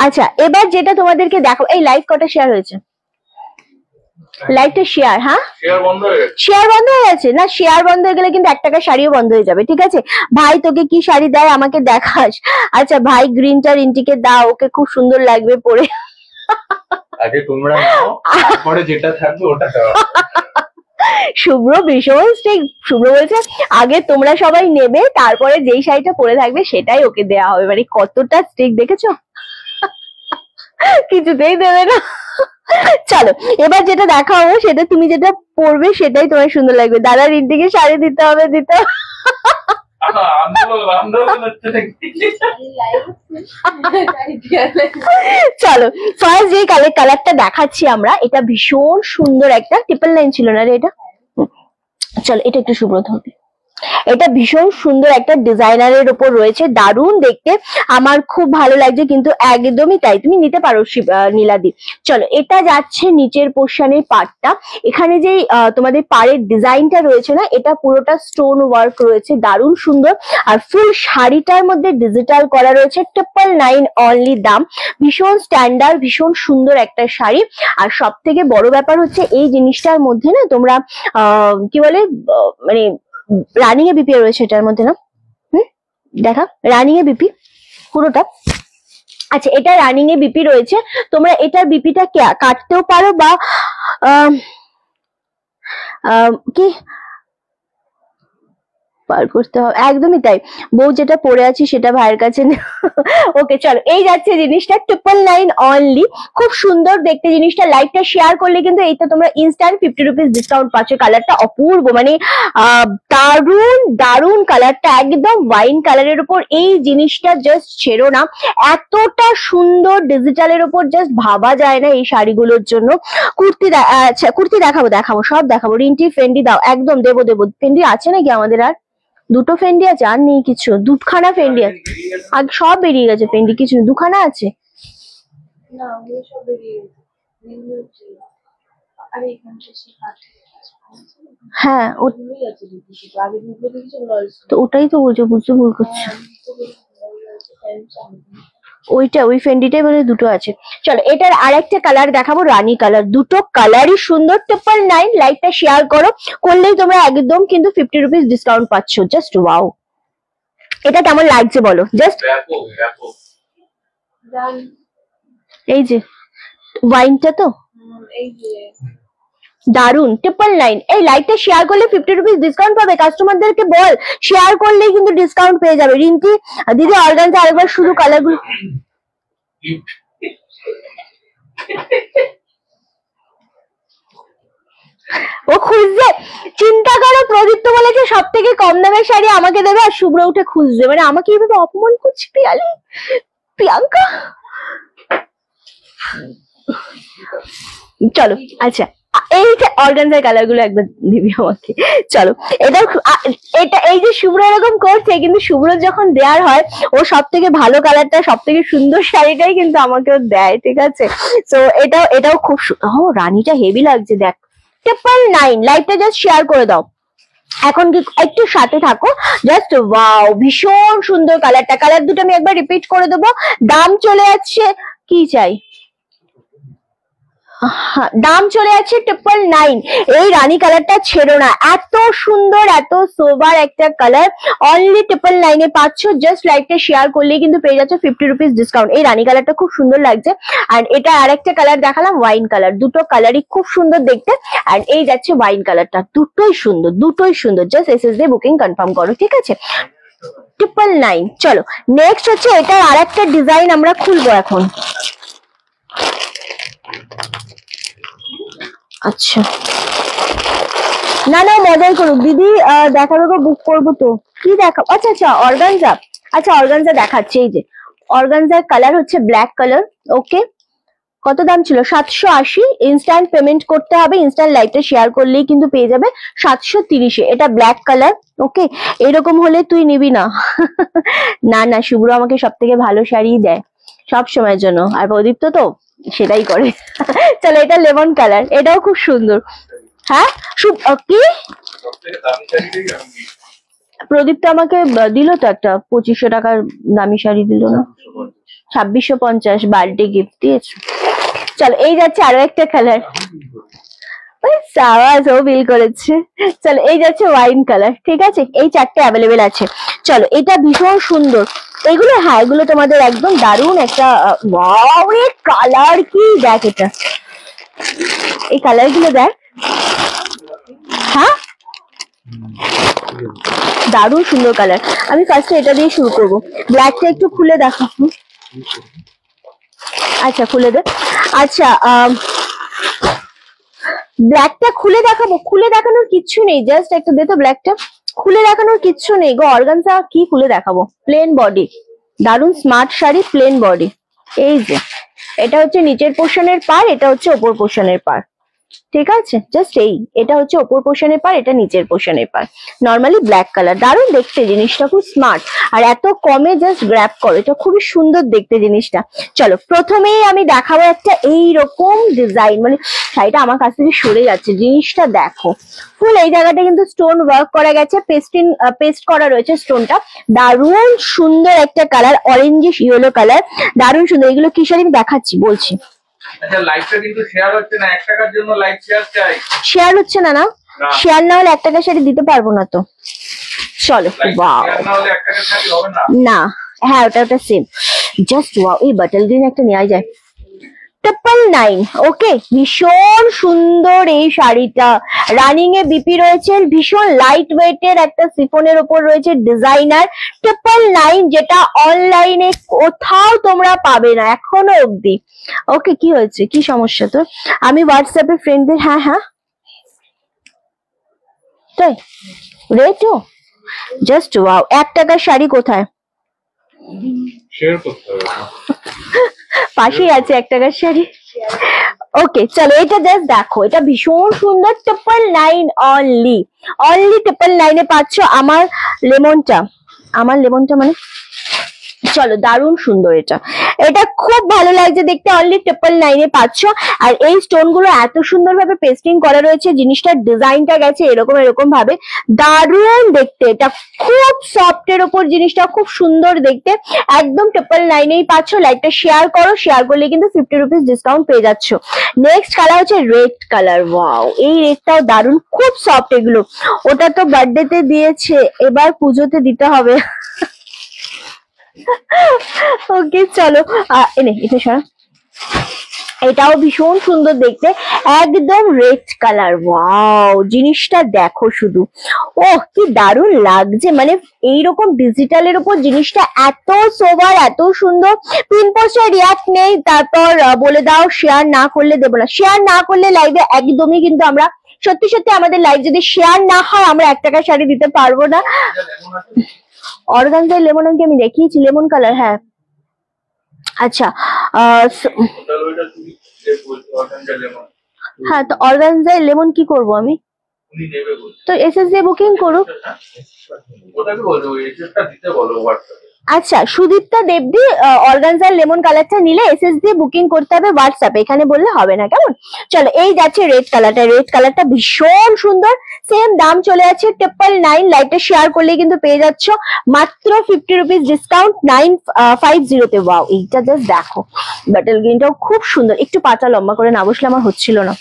আচ্ছা, এবার যেটা তোমাদেরকে দেখাবো, এই লাইভ কটা শেয়ার হয়েছে? লাইভটা শেয়ার, হ্যাঁ শেয়ার বন্ধ হয়ে গেছে। শেয়ার বন্ধ হয়ে গেছে না? শেয়ার বন্ধ হয়ে গেলে কিন্তু 1 টাকার শাড়িও বন্ধ হয়ে যাবে, ঠিক আছে? ভাই তোকে কি শাড়ি দেয় আমাকে দেখাস। আচ্ছা ভাই গ্রিনটা রিন্টিকে দাও, ওকে খুব সুন্দর লাগবে পরে। আগে তোমরা নাও, তারপরে যেটা থাকবে ওটা দাও। শুভ্র ভীষণ স্ট্রিক্ট। শুভ্র বলছে আগে তোমরা সবাই নেবে, তারপরে যেই শাড়িটা পরে থাকবে সেটাই ওকে দেয়া হবে। মানে কতটা স্ট্রিক্ট দেখেছো? কিছুতেই দেবে না। চলো এবার যেটা দেখাবো সেটা তুমি যেটা পরবে সেটাই তোমার সুন্দর লাগবে। দাদা রিন্টিকে শাড়ি দিতে হবে, দিতে হবে। আন্দোলন হচ্ছে নাকি? চলো ফার্স্ট যে কালারটা দেখাচ্ছি আমরা, এটা ভীষণ সুন্দর একটা 999 ছিল না রে এটা? চলো এটা একটু সুব্রত হবে। এটা ভীষণ সুন্দর একটা ডিজাইনারের উপর রয়েছে, দারুণ দেখতে, আমার খুব ভালো লাগছে কিন্তু একদমই তাই, তুমি নিতে পারো নীলাদি। চলো এটা যাচ্ছে নিচের পোর্শনের পার্টটা, এখানে যে তোমাদের পাড়ের ডিজাইনটা রয়েছে না, এটা পুরোটা স্টোন ওয়ার্ক রয়েছে, দারুণ সুন্দর। আর ফুল শাড়িটার মধ্যে ডিজিটাল করা রয়েছে, 999 অনলি দাম। ভীষণ স্ট্যান্ডার্ড, ভীষণ সুন্দর একটা শাড়ি। আর সব থেকে বড় ব্যাপার হচ্ছে এই জিনিসটার মধ্যে না তোমরা কি বলে মানে রানিং এ বিপি রয়েছে এটার মধ্যে না? দেখা রানিং এ বিপি পুরোটা। আচ্ছা এটা রানিং এ বিপি রয়েছে, তোমরা এটার বিপিটা কাটতেও পারো বা কি পার করতে হবে, একদমই তাই। বউ যেটা পরে আছি সেটা ভাইয়ের কাছে। ওকে চলো এই যাচ্ছে জিনিসটা 999 অনলি, খুব সুন্দর দেখতে জিনিসটা। লাইভটা শেয়ার করলে কিন্তু এইটা তোমরা ইনস্ট্যান্ট 50 রুপিস ডিসকাউন্ট পাচ্ছ। কালারটা অপূর্ব, মানে দারুণ দারুণ কালারটা, একদম ওয়াইন কালারের উপর এই জিনিসটা জাস্ট ছেড়ো না, এতটা সুন্দর ডিজিটালের উপর জাস্ট ভাবা যায় না এই শাড়িগুলোর জন্য। কুর্তি আচ্ছা কুর্তি দেখাবো সব দেখাবো। রিন্টি ফেন্ডি দাও, একদম দেবো। ফেন্ডি আছে নাকি আমাদের? আর দুটো ফেন্ডি আছে, আর নেই কিছু। দুখানা ফেন্ডি আছে, আর সব বেরিয়ে গেছে ফেন্ডি, কিছু নেই, দুখানা আছে। হ্যাঁ তো ওটাই তো বলছো, বুঝতে ভুল করছো। ওইটা ওই ফেন্ডিটাই বলে দুটো আছে। চলো এটার আরেকটা কালার দেখাবো, রানী কালার। দুটো কালারই সুন্দর। 999 লাইকটা শেয়ার করলেই তোমরা একদম কিন্তু 50 রুপিস ডিসকাউন্ট পাচ্ছ। জাস্ট ওয়াও, এটা কেমন লাগছে বলো? জাস্ট এই যে ওয়াইনটা তো দারুন। 999 এই লাইকটা শেয়ার করলে 50 রুপিস ডিসকাউন্ট পাবে। কাস্টমারদেরকে বল শেয়ার করলেই কিন্তু ডিসকাউন্ট পেয়ে যাবে। রিন্টি দিদি অর্গানজা আরেকবার শুধু কালারগুলো ও খুঁজছে, চিন্তা করো। প্রদীপ্ত বলেছে সব থেকে কম দামের শাড়ি আমাকে দেবে, আর শুভ্র উঠে খুঁজছে। মানে আমাকে এইভাবে অপমান করছি পিয়ালি, প্রিয়াঙ্কা। চলো আচ্ছা এইটা অর্গানজার কালার গুলো একবার দিবি আমাকে। চলো এটা এই যে শুভ্র এরকম করছে, কিন্তু শুভ্র যখন দেয়ার হয় ও সব থেকে ভালো কালারটা, সব থেকে সুন্দর শাড়িটাই কিন্তু আমাকেও দেয়, ঠিক আছে? তো এটাও খুব রানীটা হেভি লাগছে। দেখ 999 লাইভটা জাস্ট শেয়ার করে দাও এখন, কি একটু সাথে থাকো। জাস্ট ওয়াও, ভীষণ সুন্দর কালারটা। কালার দুটো আমি একবার রিপিট করে দেবো। দাম চলে যাচ্ছে, কি চাই, দাম চলে যাচ্ছে 999। এই রানী কালারটা ছেড়ো না, এত সুন্দর এত সোবার একটা কালার। অনলি 999 এ পাচ্ছ। জাস্ট লাইভটা শেয়ার করলেই কিন্তু পেয়ে যাচ্ছে 50 রুপিস ডিসকাউন্ট। এই রানী কালারটা খুব সুন্দর লাগছে। আর এটা আরেকটা কালার দেখালাম, ওয়াইন কালার। দুটো কালারই খুব সুন্দর দেখতে। আর এই যাচ্ছে ওয়াইন কালারটা, দুটোই সুন্দর, দুটোই সুন্দর। জাস্ট এসএস দিয়ে বুকিং কনফার্ম করো, ঠিক আছে? 999। চলো নেক্সট হচ্ছে এটা আরেকটা ডিজাইন আমরা খুলবো এখন। আচ্ছা না না মজাই করুক দিদি, দেখাবো বুক করবো তো। কি দেখাবো? আচ্ছা আচ্ছা অর্গানজা। আচ্ছা অর্গানজা দেখাচ্ছে। এই যে অর্গানজার কালার হচ্ছে ব্ল্যাক কালার। ওকে কত দাম ছিল? 780। ইনস্ট্যান্ট পেমেন্ট করতে হবে, ইনস্ট্যান্ট লাইভটা শেয়ার করলেই কিন্তু পেয়ে যাবে 730-এ। এটা ব্ল্যাক কালার। ওকে এরকম হলে তুই নিবি না? না না শুভ্র আমাকে সব থেকে ভালো শাড়ি দেয় সব সময়ের জন্য, আর প্রদীপ্ত তো সেটাই করে। চলো এটা লেমন কালার, এটাও খুব সুন্দর। হ্যাঁ কি প্রদীপ্ত আমাকে দিল তো একটা 2500 টাকার দামি শাড়ি দিল না? 2650 বার্থডে গিফট দিয়েছো। চলো এই যাচ্ছে আরো একটা কালার। সাবাস, ও বিল করেছে। চলো এই যাচ্ছে ওয়াইন কালার, ঠিক আছে, এই চারটে অ্যাভেলেবেল আছে। চলো এটা ভীষণ সুন্দর, এগুলো হ্যাঁ এগুলো তোমাদের একদম দারুণ একটা ওয়াও, এর কালার কি দেখ, এটা এই কালার গুলো দেখ, হ্যাঁ দারুণ সুন্দর কালার। আমি ফার্স্টে এটা দিয়ে শুরু করবো, ব্ল্যাকটা একটু খুলে দেখো। আচ্ছা খুলে দে। আচ্ছা ব্ল্যাকটা খুলে দেখাবো? খুলে দেখানোর কিচ্ছু নেই, জাস্ট একটা দে তো ব্ল্যাকটা, খুলে দেখানোর কিচ্ছু নেই গো। অর্গানজা কি খুলে দেখাবো, প্লেন বডি, দারুণ স্মার্ট শাড়ি, প্লেন বডি। এই যে এটা হচ্ছে নিচের পোর্শনের পার, এটা হচ্ছে ওপর পোর্শনের পার, ঠিক আছে, জাস্ট এই এটা হচ্ছে ওপর পোর্শনের পার, এটা নিচের পোর্শনের পার। নর্মালি ব্ল্যাক কালার, দারুণ দেখতে জিনিসটা, খুব স্মার্ট, আর এত কমে জাস্ট গ্র্যাব করো, এটা খুবই সুন্দর দেখতে জিনিসটা। চলো প্রথমেই আমি দেখাবো একটা এইরকম ডিজাইন, মানে শাড়িটা আমার কাছ থেকে সরে যাচ্ছে, জিনিসটা দেখো, ফুল এই জায়গাটা কিন্তু স্টোন ওয়ার্ক করা গেছে, পেস্ট করা রয়েছে স্টোনটা, দারুণ সুন্দর একটা কালার, অরেঞ্জিশ ইয়েলো কালার, দারুণ সুন্দর। এগুলো কি শাড়ি আমি দেখাচ্ছি বলছি। আচ্ছা লাইভটা কিন্তু শেয়ার হচ্ছে না, 1 টাকার জন্য লাইভ শেয়ার চাই। শেয়ার হচ্ছে না? না শেয়ার না হলে 1 টাকা শাড়ি দিতে পারবো না তো। চলো ওয়াও, শেয়ার না হলে 1 টাকার শাড়ি হবে না। না হ্যাঁ ওটা সেম, জাস্ট ওয়াও, এই বাটল গ্রিন একটা নেওয়া যায়, 999। ওকে, ভীষণ সুন্দর এই শাড়িটা, রানিং এ বিপি রয়েছে, ভীষণ লাইট ওয়েটের একটা সিফনের উপর রয়েছে ডিজাইনার, 999, যেটা অনলাইনে কোথাও তোমরা পাবে না এখনো অবধি। ওকে কি হয়েছে, কি সমস্যা তোর? আমি হোয়াটসঅ্যাপে ফ্রেন্ডদের, হ্যাঁ হ্যাঁ তাই রেটও জাস্ট ওয়াও। 1 টাকার শাড়ি কোথায়? শেয়ার করতে হবে, পাশেই আছে 1 টাকার শাড়ি। ওকে চলো এটা জাস্ট দেখো, এটা ভীষণ সুন্দর, 999 অনলি, 999 এ পাচ্ছ আমার লেমনটা মানে, চলো দারুণ সুন্দর, এটা এটা খুব ভালো লাগছে দেখতে, অনলি 999 এ পাচ্ছ। আর এই স্টোন গুলো এত সুন্দর ভাবে পেস্টিং করা রয়েছে, জিনিসটার ডিজাইনটা গেছে এরকম ভাবে, দারুণ দেখতে, এটা খুব সফট এর উপর, জিনিসটা খুব সুন্দর দেখতে, একদম 999 এই পাচ্ছ। লাইকটা শেয়ার করো, শেয়ার করলে কিন্তু 50 রুপিস ডিসকাউন্ট পেয়ে যাচ্ছ। নেক্সট কালার হচ্ছে রেড কালার, ওয়াও এই রেডটাও দারুণ, খুব সফট এগুলো, ওটা তো বার্থডে তে দিয়েছে, এবার পুজোতে দিতে হবে। ওকে চলো এনে এটা সরা, এটাও ভীষণ সুন্দর দেখতে, একদম রেড কালার, ওয়াও জিনিসটা দেখো শুধু, ওহ কি দারুণ লাগছে, মানে এইরকম ডিজিটালের উপর জিনিসটা এত সোবার, এত সুন্দর। পিন পোস্টে রিয়াক্ট নেই, তারপর বলে দাও শেয়ার না করলে দেবো না, শেয়ার না করলে লাইভে একদমই কিন্তু আমরা সত্যি সত্যি আমাদের লাইভ যদি শেয়ার না হয় আমরা 1 টাকার শাড়ি দিতে পারবো না। অর্গানজার লেমন কি আমি দেখিয়েছি, লেমন কালার, হ্যাঁ আচ্ছা হ্যাঁ, তো অর্গানজার লেমন কি করব আমি, তো এসএস দিয়ে বুকিং করুক। আচ্ছা সুদীপ্তা দেবদি, অর্গানজার লেমন কালারটা নিলে এসএস দিয়ে বুকিং করতে হবে হোয়াটসঅ্যাপে, এখানে বললে হবে না, কেমন? চলো এই যাচ্ছে রেড কালারটা ভীষণ সুন্দর, সেম দাম চলে যাচ্ছে 999, লাইভটা শেয়ার করলে কিন্তু পেয়ে যাচ্ছ মাত্র 50 রুপিস ডিসকাউন্ট 950 তে। ওয়াও এইটা জাস্ট দেখো, বাটল গ্রিনটাও খুব সুন্দর, একটু পাতা লম্বা করে না বসলে আমার হচ্ছিল না।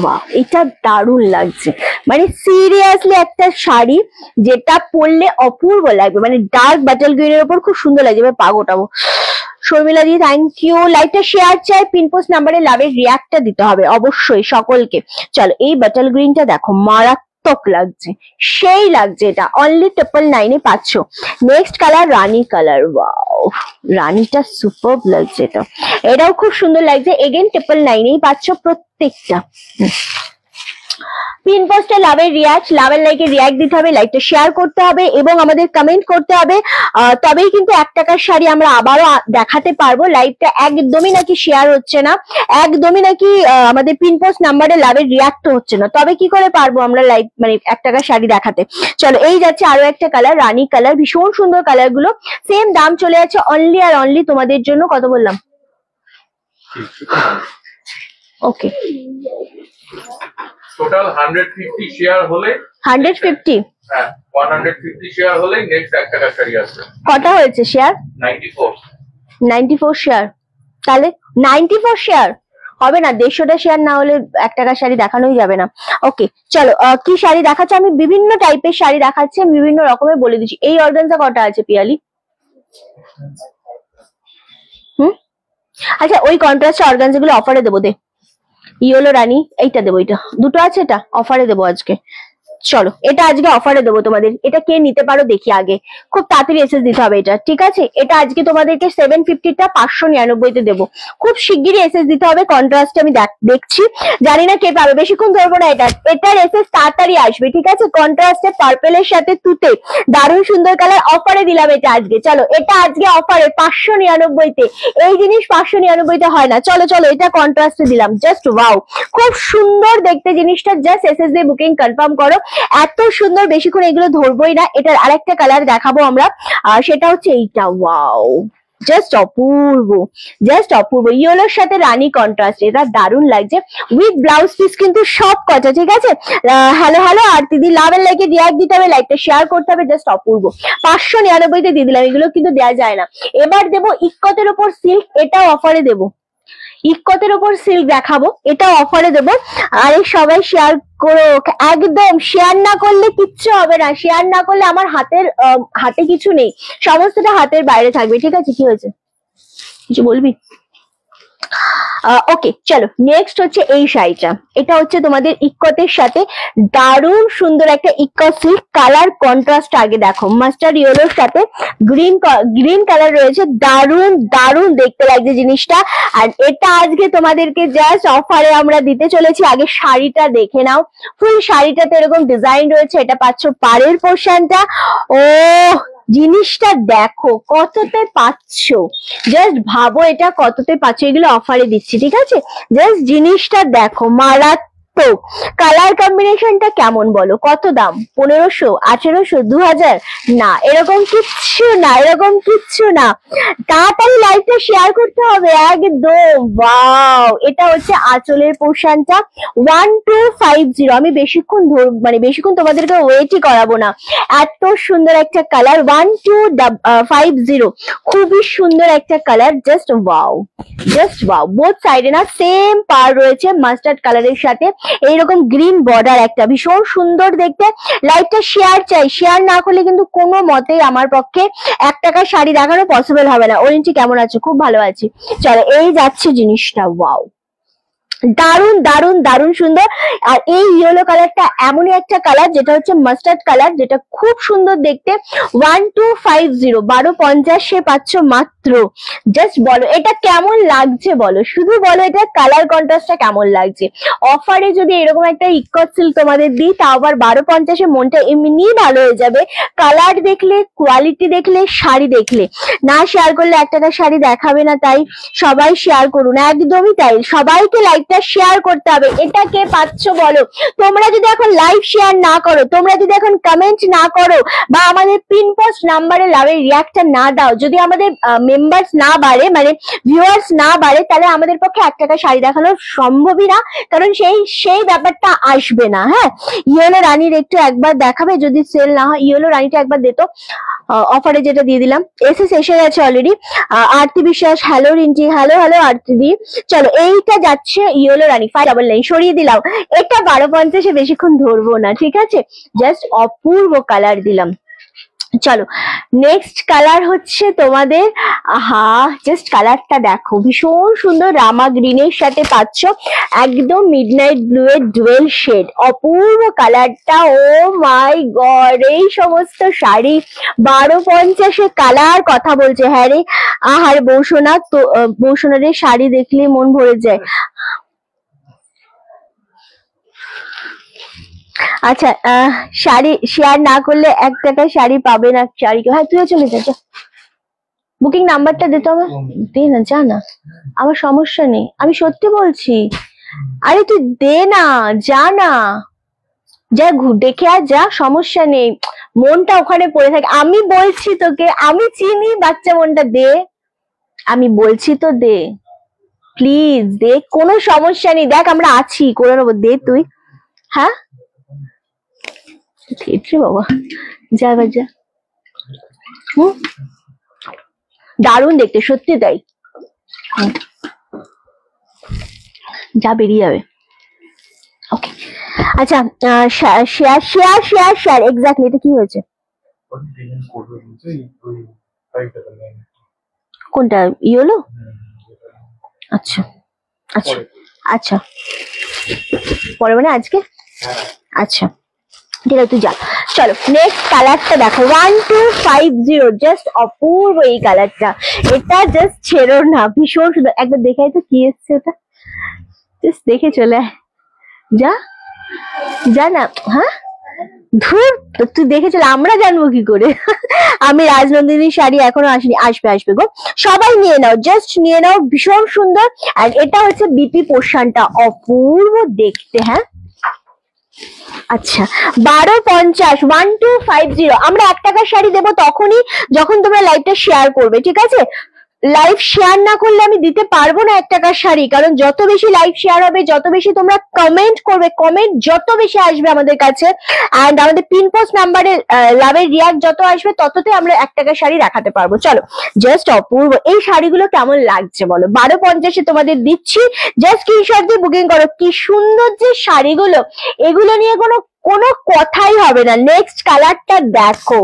বাহ এটা দারুণ লাগছে, মানে সিরিয়াসলি একটা শাড়ি যেটা পরলে অপূর্ব লাগবে, মানে ডার্ক বাটল গ্রিনের উপর খুব সুন্দর লাগবে। এবার পাগোটাবো শর্মিলা দি, থ্যাংক ইউ। লাইভটা শেয়ার চাই, পিন পোস্ট নাম্বারে লাভের রিয়াক্টটা দিতে হবে অবশ্যই সকলকে। চলো এই বাটল গ্রিনটা দেখো, মারাত্মক লাগছে, সেই লাগছে, এটা অনলি 999 এ পাচ্ছ। নেক্সট কালার রানী কালার, ওয়াও রানীটা সুপারব লাগছে, এটাও খুব সুন্দর লাগছে, এগেন 999 এই পাচ্ছ প্রত্যেকটা। পিন পোস্টে লাভের লাইকে রিয়াক্ট দিতে হবে, লাইকটা শেয়ার করতে হবে এবং আমাদের কমেন্ট করতে হবে, তবেই কিন্তু 1 টাকার শাড়ি আমরা আবারও দেখাতে পারবো। লাইভটা একদমই নাকি শেয়ার হচ্ছে না, একদমই নাকি আমাদের পিন পোস্ট নাম্বারে লাভের রিয়াক্ট হচ্ছে না, তবে কি করে পারবো আমরা লাইভ মানে 1 টাকার শাড়ি দেখাতে। চলো এই যাচ্ছে আরো একটা কালার, রানী কালার, ভীষণ সুন্দর কালার গুলো, সেম দাম চলে যাচ্ছে অনলি আর অনলি তোমাদের জন্য, কত বললাম? ওকে টোটাল 150 শেয়ার হলে 150, হ্যাঁ 150 শেয়ার হলে নেক্সট 1 টাকার শাড়ি আসবে। কটা হয়েছে শেয়ার? 94 94 শেয়ার, তাহলে 94 শেয়ার, হবে না, 150টা শেয়ার না হলে 1 টাকার শাড়ি দেখানোই যাবে না। ওকে চলো, কি শাড়ি দেখাচ্ছে, আমি বিভিন্ন টাইপের শাড়ি দেখাচ্ছি, বিভিন্ন রকমের বলে দিচ্ছি। এই অর্গানজা কটা আছে পিয়ালি? আচ্ছা ওই কন্ট্রাস্ট অর্গানজা গুলো অফারে দেবো, দে। ইয়েলো রানী এইটা দেবো, এটা দুটো আছে, এটা অফারে দেবো আজকে। চলো এটা আজকে অফারে দেবো তোমাদের। এটা কে নিতে পারো দেখি আগে, খুব তাড়াতাড়ি এসএস দিতে হবে এটা, ঠিক আছে? এটা আজকে তোমাদেরকে 750টা 599-তে দেবো, খুব শিগগিরই এসএস দিতে হবে। কন্ট্রাস্ট আমি দেখছি, জানি না কে পাবে, বেশিক্ষণ ধরবো না। এটার এসএস তাড়াতাড়ি আসবে, ঠিক আছে? কন্ট্রাস্টে পার্পেলের সাথে তুতে দারুণ সুন্দর কালার, অফারে দিলাম এটা আজকে। চলো এটা আজকে অফারে 599-তে, এই জিনিস 599-তে হয় না। চলো চলো এটা কন্ট্রাস্টে দিলাম, জাস্ট ওয়াও, খুব সুন্দর দেখতে জিনিসটা। জাস্ট এসএস দিয়ে বুকিং কনফার্ম করো, এত সুন্দর, বেশিক্ষণ এগুলো ধরবোই না। এটার আরেকটা কালার দেখাবো আমরা, সেটা হচ্ছে এইটা। ওয়াও, জাস্ট অপূর্ব, জাস্ট অপূর্ব, ইয়েলোর সাথে রানী কন্ট্রাস্ট, এটা দারুণ লাগছে। উইথ ব্লাউজ পিস কিন্তু সব কটা, ঠিক আছে? হ্যালো হ্যালো আর দিদি, লাভ এন্ড লাইকে রিয়াক্ট দিতে হবে, লাইকটা শেয়ার করতে হবে, জাস্ট অপূর্ব। 599-তে দিয়ে দিলাম, এগুলো কিন্তু দেওয়া যায় না। এবার দেবো ইক্কতের ওপর সিল্ক, এটাও অফারে দেবো। ইক্কতের ওপর সিল্ক দেখাবো, এটা অফারে দেবো। আরে সবাই শেয়ার করো, একদম শেয়ার না করলে কিচ্ছু হবে না। শেয়ার না করলে আমার হাতে কিছু নেই, সমস্তটা হাতের বাইরে থাকবে, ঠিক আছে? কি হয়েছে, কিছু বলবি? ওকে চলো, নেক্সট হচ্ছে এই শাড়িটা। এটা হচ্ছে তোমাদের ইক্কতের সাথে দারুণ সুন্দর একটা ইক্কত সিল্ক কালার কন্ট্রাস্ট। আগে দেখো, মাস্টার্ড ইয়েলোর সাথে গ্রিন কালার রয়েছে, দারুণ দারুণ দেখতে লাগছে জিনিসটা। আর এটা আজকে তোমাদেরকে জাস্ট অফারে আমরা দিতে চলেছি। আগে শাড়িটা দেখে নাও, ফুল শাড়িটাতে এরকম ডিজাইন রয়েছে, এটা পাচ্ছ পাড়ের পোর্শনটা। ও জিনিসটা দেখো কততে পাচ্ছ, জাস্ট ভাবো এটা কততে পাচ্ছ, এগুলো অফারে দিচ্ছি, ঠিক আছে? জাস্ট জিনিসটা দেখো, মারাত্মক। কালার কম্বিনেশনটা কেমন বলো? কত দাম? 1500, 1800, 2000? না, এরকম কিচ্ছু না, এরকম কিচ্ছু না। তাড়াতাড়ি লাইভটা শেয়ার করতে হবে একদম। ওয়াও, এটা হচ্ছে আঁচলের পোর্শনটা, 1250। আমি বেশিক্ষণ বেশিক্ষণ তোমাদেরকে ওয়েটই করাবো না, এত সুন্দর একটা কালার। 1250, খুবই সুন্দর একটা colour, just wow, just wow. Both সাইডে না সেম পার রয়েছে, মাস্টার্ড কালারের সাথে এইরকম গ্রিন বর্ডার, একটা ভীষণ সুন্দর দেখতে। লাইভটা শেয়ার চাই, শেয়ার না করলে কিন্তু কোনো মতেই আমার পক্ষে 1 টাকার শাড়ি দেখানো পসিবল হবে না। ওরিনটি কেমন আছো? খুব ভালো আছি। চলো এই যাচ্ছে জিনিসটা, ওয়াও, দারুণ দারুণ দারুণ সুন্দর। আর এই ইয়েলো কালারটা এমনই একটা কালার যেটা হচ্ছে মাস্টার্ড কালার, যেটা খুব সুন্দর দেখতে। 1250, 1250 পাচ্ছ মাত্র। জাস্ট বলো এটা কেমন লাগছে, বলো, শুধু বলো এটা কালার কন্ট্রাস্টটা কেমন লাগছে। অফারে যদি এরকম একটা ইক্কত সিল্ক তোমাদের দিই, তাও আবার 1250-এ, মনটা এমনি ভালো হয়ে যাবে। কালার দেখলে, কোয়ালিটি দেখলে, শাড়ি দেখলে। না শেয়ার করলে 1 টাকার শাড়ি দেখাবে না, তাই সবাই শেয়ার করুন, একদমই তাই, সবাইকে লাইভটা শেয়ার করতে হবে। এটা কে পাচ্ছ বলো? তোমরা যদি এখন লাইভ শেয়ার না করো, তোমরা যদি এখন কমেন্ট না করো, বা আমাদের পিন পোস্ট নাম্বারে লাভের রিয়াক্টটা না দাও, যদি আমাদের মেম্বার্স না বাড়ে, মানে ভিউয়ার্স না বাড়ে, তাহলে আমাদের পক্ষে 1 টাকা শাড়ি দেখানো সম্ভবই না, কারণ সেই ব্যাপারটা আসবে না। হ্যাঁ, ইয়েলো রানীর একটু একবার দেখাবে, যদি সেল না হয়। ইয়েলো রানীটা একবার দিত, অফারে যেটা দিয়ে দিলাম। এসএস এসে গেছে অলরেডি। আরতি বিশ্বাস, হ্যালো রিন্টি, হ্যালো হ্যালো আরতি দি। চলো এইটা যাচ্ছে ইয়েলো রানী 599, সরিয়ে দিলাম। এটা 1250-এ বেশিক্ষণ ধরবো না, ঠিক আছে? জাস্ট অপূর্ব কালার দিলাম। চলো নেক্সট কালার হচ্ছে তোমাদের, জাস্ট কালারটা দেখো, ভীষণ সুন্দর রামা গ্রিনের সাথে পাচ্ছ একদম মিডনাইট ব্লু এর ডুয়েল শেড, অপূর্ব কালারটা। ও মাই গড, এই সমস্ত শাড়ি 1250-এ কালার কথা বলছে। হ্যাঁ রে, আহার বৌসোনা, তো বৌসোনারের শাড়ি দেখলে মন ভরে যায়। আচ্ছা, শাড়ি শেয়ার না করলে 1 টাকার শাড়ি পাবে না। শাড়ি, হ্যাঁ তুইও চলে যা, বুকিং নাম্বারটা দিতে হবে, দে না, যা না, আমার সমস্যা নেই, আমি সত্যি বলছি। আরে তুই দে না, যা না, যা দেখে আর যা, সমস্যা নেই, মনটা ওখানে পড়ে থাকে। আমি বলছি তোকে, আমি চিনি বাচ্চা মনটা, দে, আমি বলছি তো দে, প্লিজ দে, কোনো সমস্যা নেই, দেখ আমরা আছি, করে নেবো, দে তুই। হ্যাঁ বাবা, যা এবার যা। দারুণ দেখতে, সত্যি তাই। যা বেরিয়ে যাবে। ওকে আচ্ছা, share share share share exactly এটা কি হয়েছে? কোনটা ইয়েলো? আচ্ছা আচ্ছা আচ্ছা, পরে মানে আজকে? আচ্ছা ঠিক আছে তুই যা। চলো নেক্সট কালারটা দেখো, 1250, জাস্ট অপূর্ব এই কালারটা। এটা জাস্ট ছেড়ো না, ভীষণ সুন্দর। একবার দেখাই তো কি এসছে ওটা, জাস্ট দেখে চলে আয়। যা যা না, হ্যাঁ ধুর, তুই দেখে চলে, আমরা জানবো কি করে? আমি রাজনন্দিনী শাড়ি এখনো আসেনি, আসবে আসবে গো, সবাই নিয়ে নাও, জাস্ট নিয়ে নাও, ভীষণ সুন্দর। আর এটা হচ্ছে বিপি পোর্শনটা, অপূর্ব দেখতে। হ্যাঁ আচ্ছা 1250, 1250। আমরা 1 টাকার শাড়ি দেবো তখনই যখন তোমরা লাইভটা শেয়ার করবে, ঠিক আছে? লাইভ শেয়ার না করলে আমি দিতে পারবো না 1 টাকার শাড়ি, কারণ যত বেশি লাইভ শেয়ার হবে, যত বেশি তোমরা কমেন্ট করবে, কমেন্ট যত বেশি আসবে আমাদের কাছে, এন্ড আমাদের পিন পোস্ট নাম্বারে লাভের রিয়াক্ট যত আসবে, তততে আমরা 1 টাকার শাড়ি রাখাতে পারবো। চলো জাস্ট অপূর্ব এই শাড়িগুলো কেমন লাগছে বলো? 1250-এ তোমাদের দিচ্ছি, জাস্ট স্ক্রিনশট দিয়ে বুকিং করো। কি সুন্দর যে শাড়িগুলো, এগুলো নিয়ে কোনো কথাই হবে না। নেক্সট কালারটা দেখো,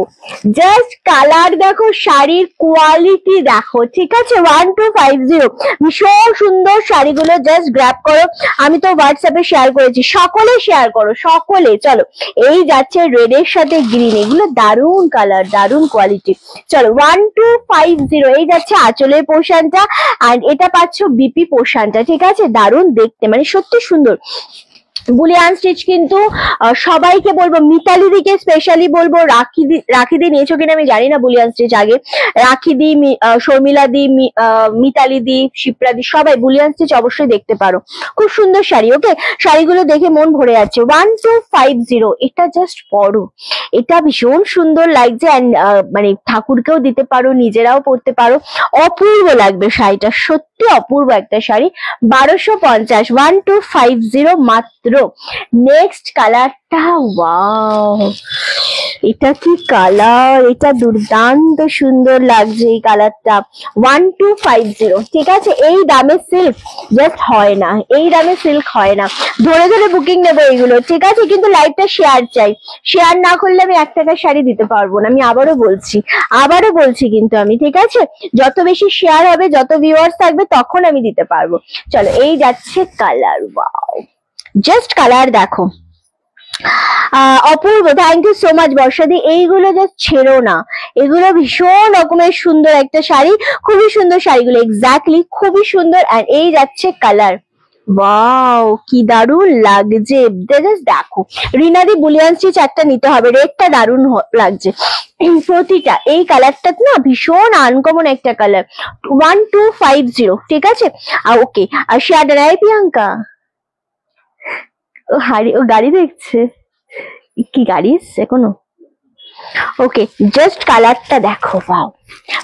জাস্ট কালার দেখো, শাড়ির কোয়ালিটি দেখো, ঠিক আছে? 1250, ভীষণ সুন্দর শাড়িগুলো, জাস্ট গ্র্যাব করো। আমি তো হোয়াটসঅ্যাপে শেয়ার করেছি, সকলে শেয়ার করো, সকলে। চলো এই যাচ্ছে রেডের সাথে গ্রিন, এগুলো দারুন কালার, দারুন কোয়ালিটি। চলো 1250, এই যাচ্ছে আঁচলের পোর্শনটা, আর এটা পাচ্ছ বিপি পোর্শনটা, ঠিক আছে? দারুন দেখতে, মানে সত্যি সুন্দর। বুলিয়ান স্টিচ কিন্তু সবাইকে বলবো, মিতালি দিকে স্পেশালি বলবো, রাখি দি নিয়েছো কিনা আমি জানি না বুলিয়ান স্টিচ, আগে রাখি দি, শর্মিলা দি, মিতালি দি, শিপ্রা দি, সবাই বুলিয়ান স্টিচ অবশ্যই দেখতে পারো। খুব সুন্দর শাড়ি, ওকে? শাড়িগুলো দেখে মন ভরে যাচ্ছে। 1250, এটা জাস্ট পরো, এটা ভীষণ সুন্দর লাগছে, এন্ড মানে ঠাকুরকেও দিতে পারো, নিজেরাও পরতে পারো, অপূর্ব লাগবে শাড়িটা, সত্যি অপূর্ব একটা শাড়ি। 1250, 1250 মাত্র। নেক্সট কালারটা, ওয়াও এটা কি কালার, এটা দুর্দান্ত সুন্দর লাগছে এই কালারটা। 1250, ঠিক আছে? এই দামে সিল্ক জাস্ট হয় না, এই দামে সিল্ক হয় না। ধরে ধরে বুকিং নেবো এইগুলো, ঠিক আছে? কিন্তু লাইভটা শেয়ার চাই, শেয়ার না করলে আমি 1 টাকার শাড়ি দিতে পারবো না। আমি আবারও বলছি কিন্তু আমি, ঠিক আছে? যত বেশি শেয়ার হবে, যত ভিউয়ার্স থাকবে, তখন আমি দিতে পারবো। চলো এই যাচ্ছে কালার, ওয়াও জাস্ট কালার দেখো, অপূর্ব। থ্যাংক ইউ সো মাচ বর্ষাদি। এইগুলো জাস্ট ছেড়ো না, এগুলো ভীষণ রকমের সুন্দর একটা শাড়ি, খুবই সুন্দর শাড়িগুলো, এক্স্যাক্টলি খুবই সুন্দর। আর এই যাচ্ছে কালার, ওয়াও কি দারুন লাগছে, জাস্ট দেখো। রিনাদি বুলিয়ান স্টিচ একটা নিতে হবে, রেডটা দারুন লাগছে প্রতিটা। এই কালারটা না ভীষণ আনকমন একটা কালার। 1250, ঠিক আছে? ওকে, আর শেয়ার রায় প্রিয়াঙ্কা, ও গাড়ি দেখছে, কি গাড়ি এসছে কোনো? ওকে জাস্ট কালারটা দেখো, ওয়াও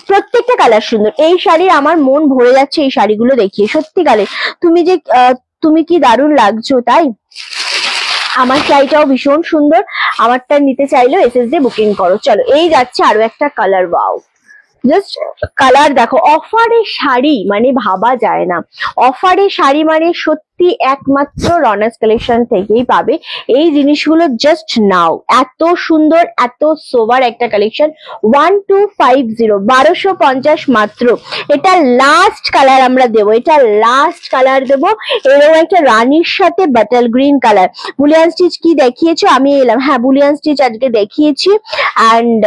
প্রত্যেকটা কালার সুন্দর। এই শাড়ির আমার মন ভরে যাচ্ছে এই শাড়িগুলো দেখিয়ে, সত্যি কালে তুমি কি দারুণ লাগছো, তাই আমার শাড়িটাও ভীষণ সুন্দর। আমারটা নিতে চাইলেও এসএস দিয়ে বুকিং করো। চলো এই যাচ্ছে আরো একটা কালার, ওয়াও জাস্ট কালার দেখো। অফারে শাড়ি মানে ভাবা যায় না, অফারে শাড়ি মানে সত্যি একমাত্র রনাস কালেকশন থেকেই পাবে এই জিনিসগুলো। জাস্ট নাও, এত সুন্দর, এত সোবার একটা কালেকশন। 1250, 1250 মাত্র। এটা লাস্ট কালার আমরা দেবো, এটা লাস্ট কালার দেবো। এরকম একটা রানীর সাথে বাটাল গ্রিন কালার। বুলিয়ান স্টিচ কি দেখিয়েছো? আমি এলাম, হ্যাঁ বুলিয়ান স্টিচ আজকে দেখিয়েছি, অ্যান্ড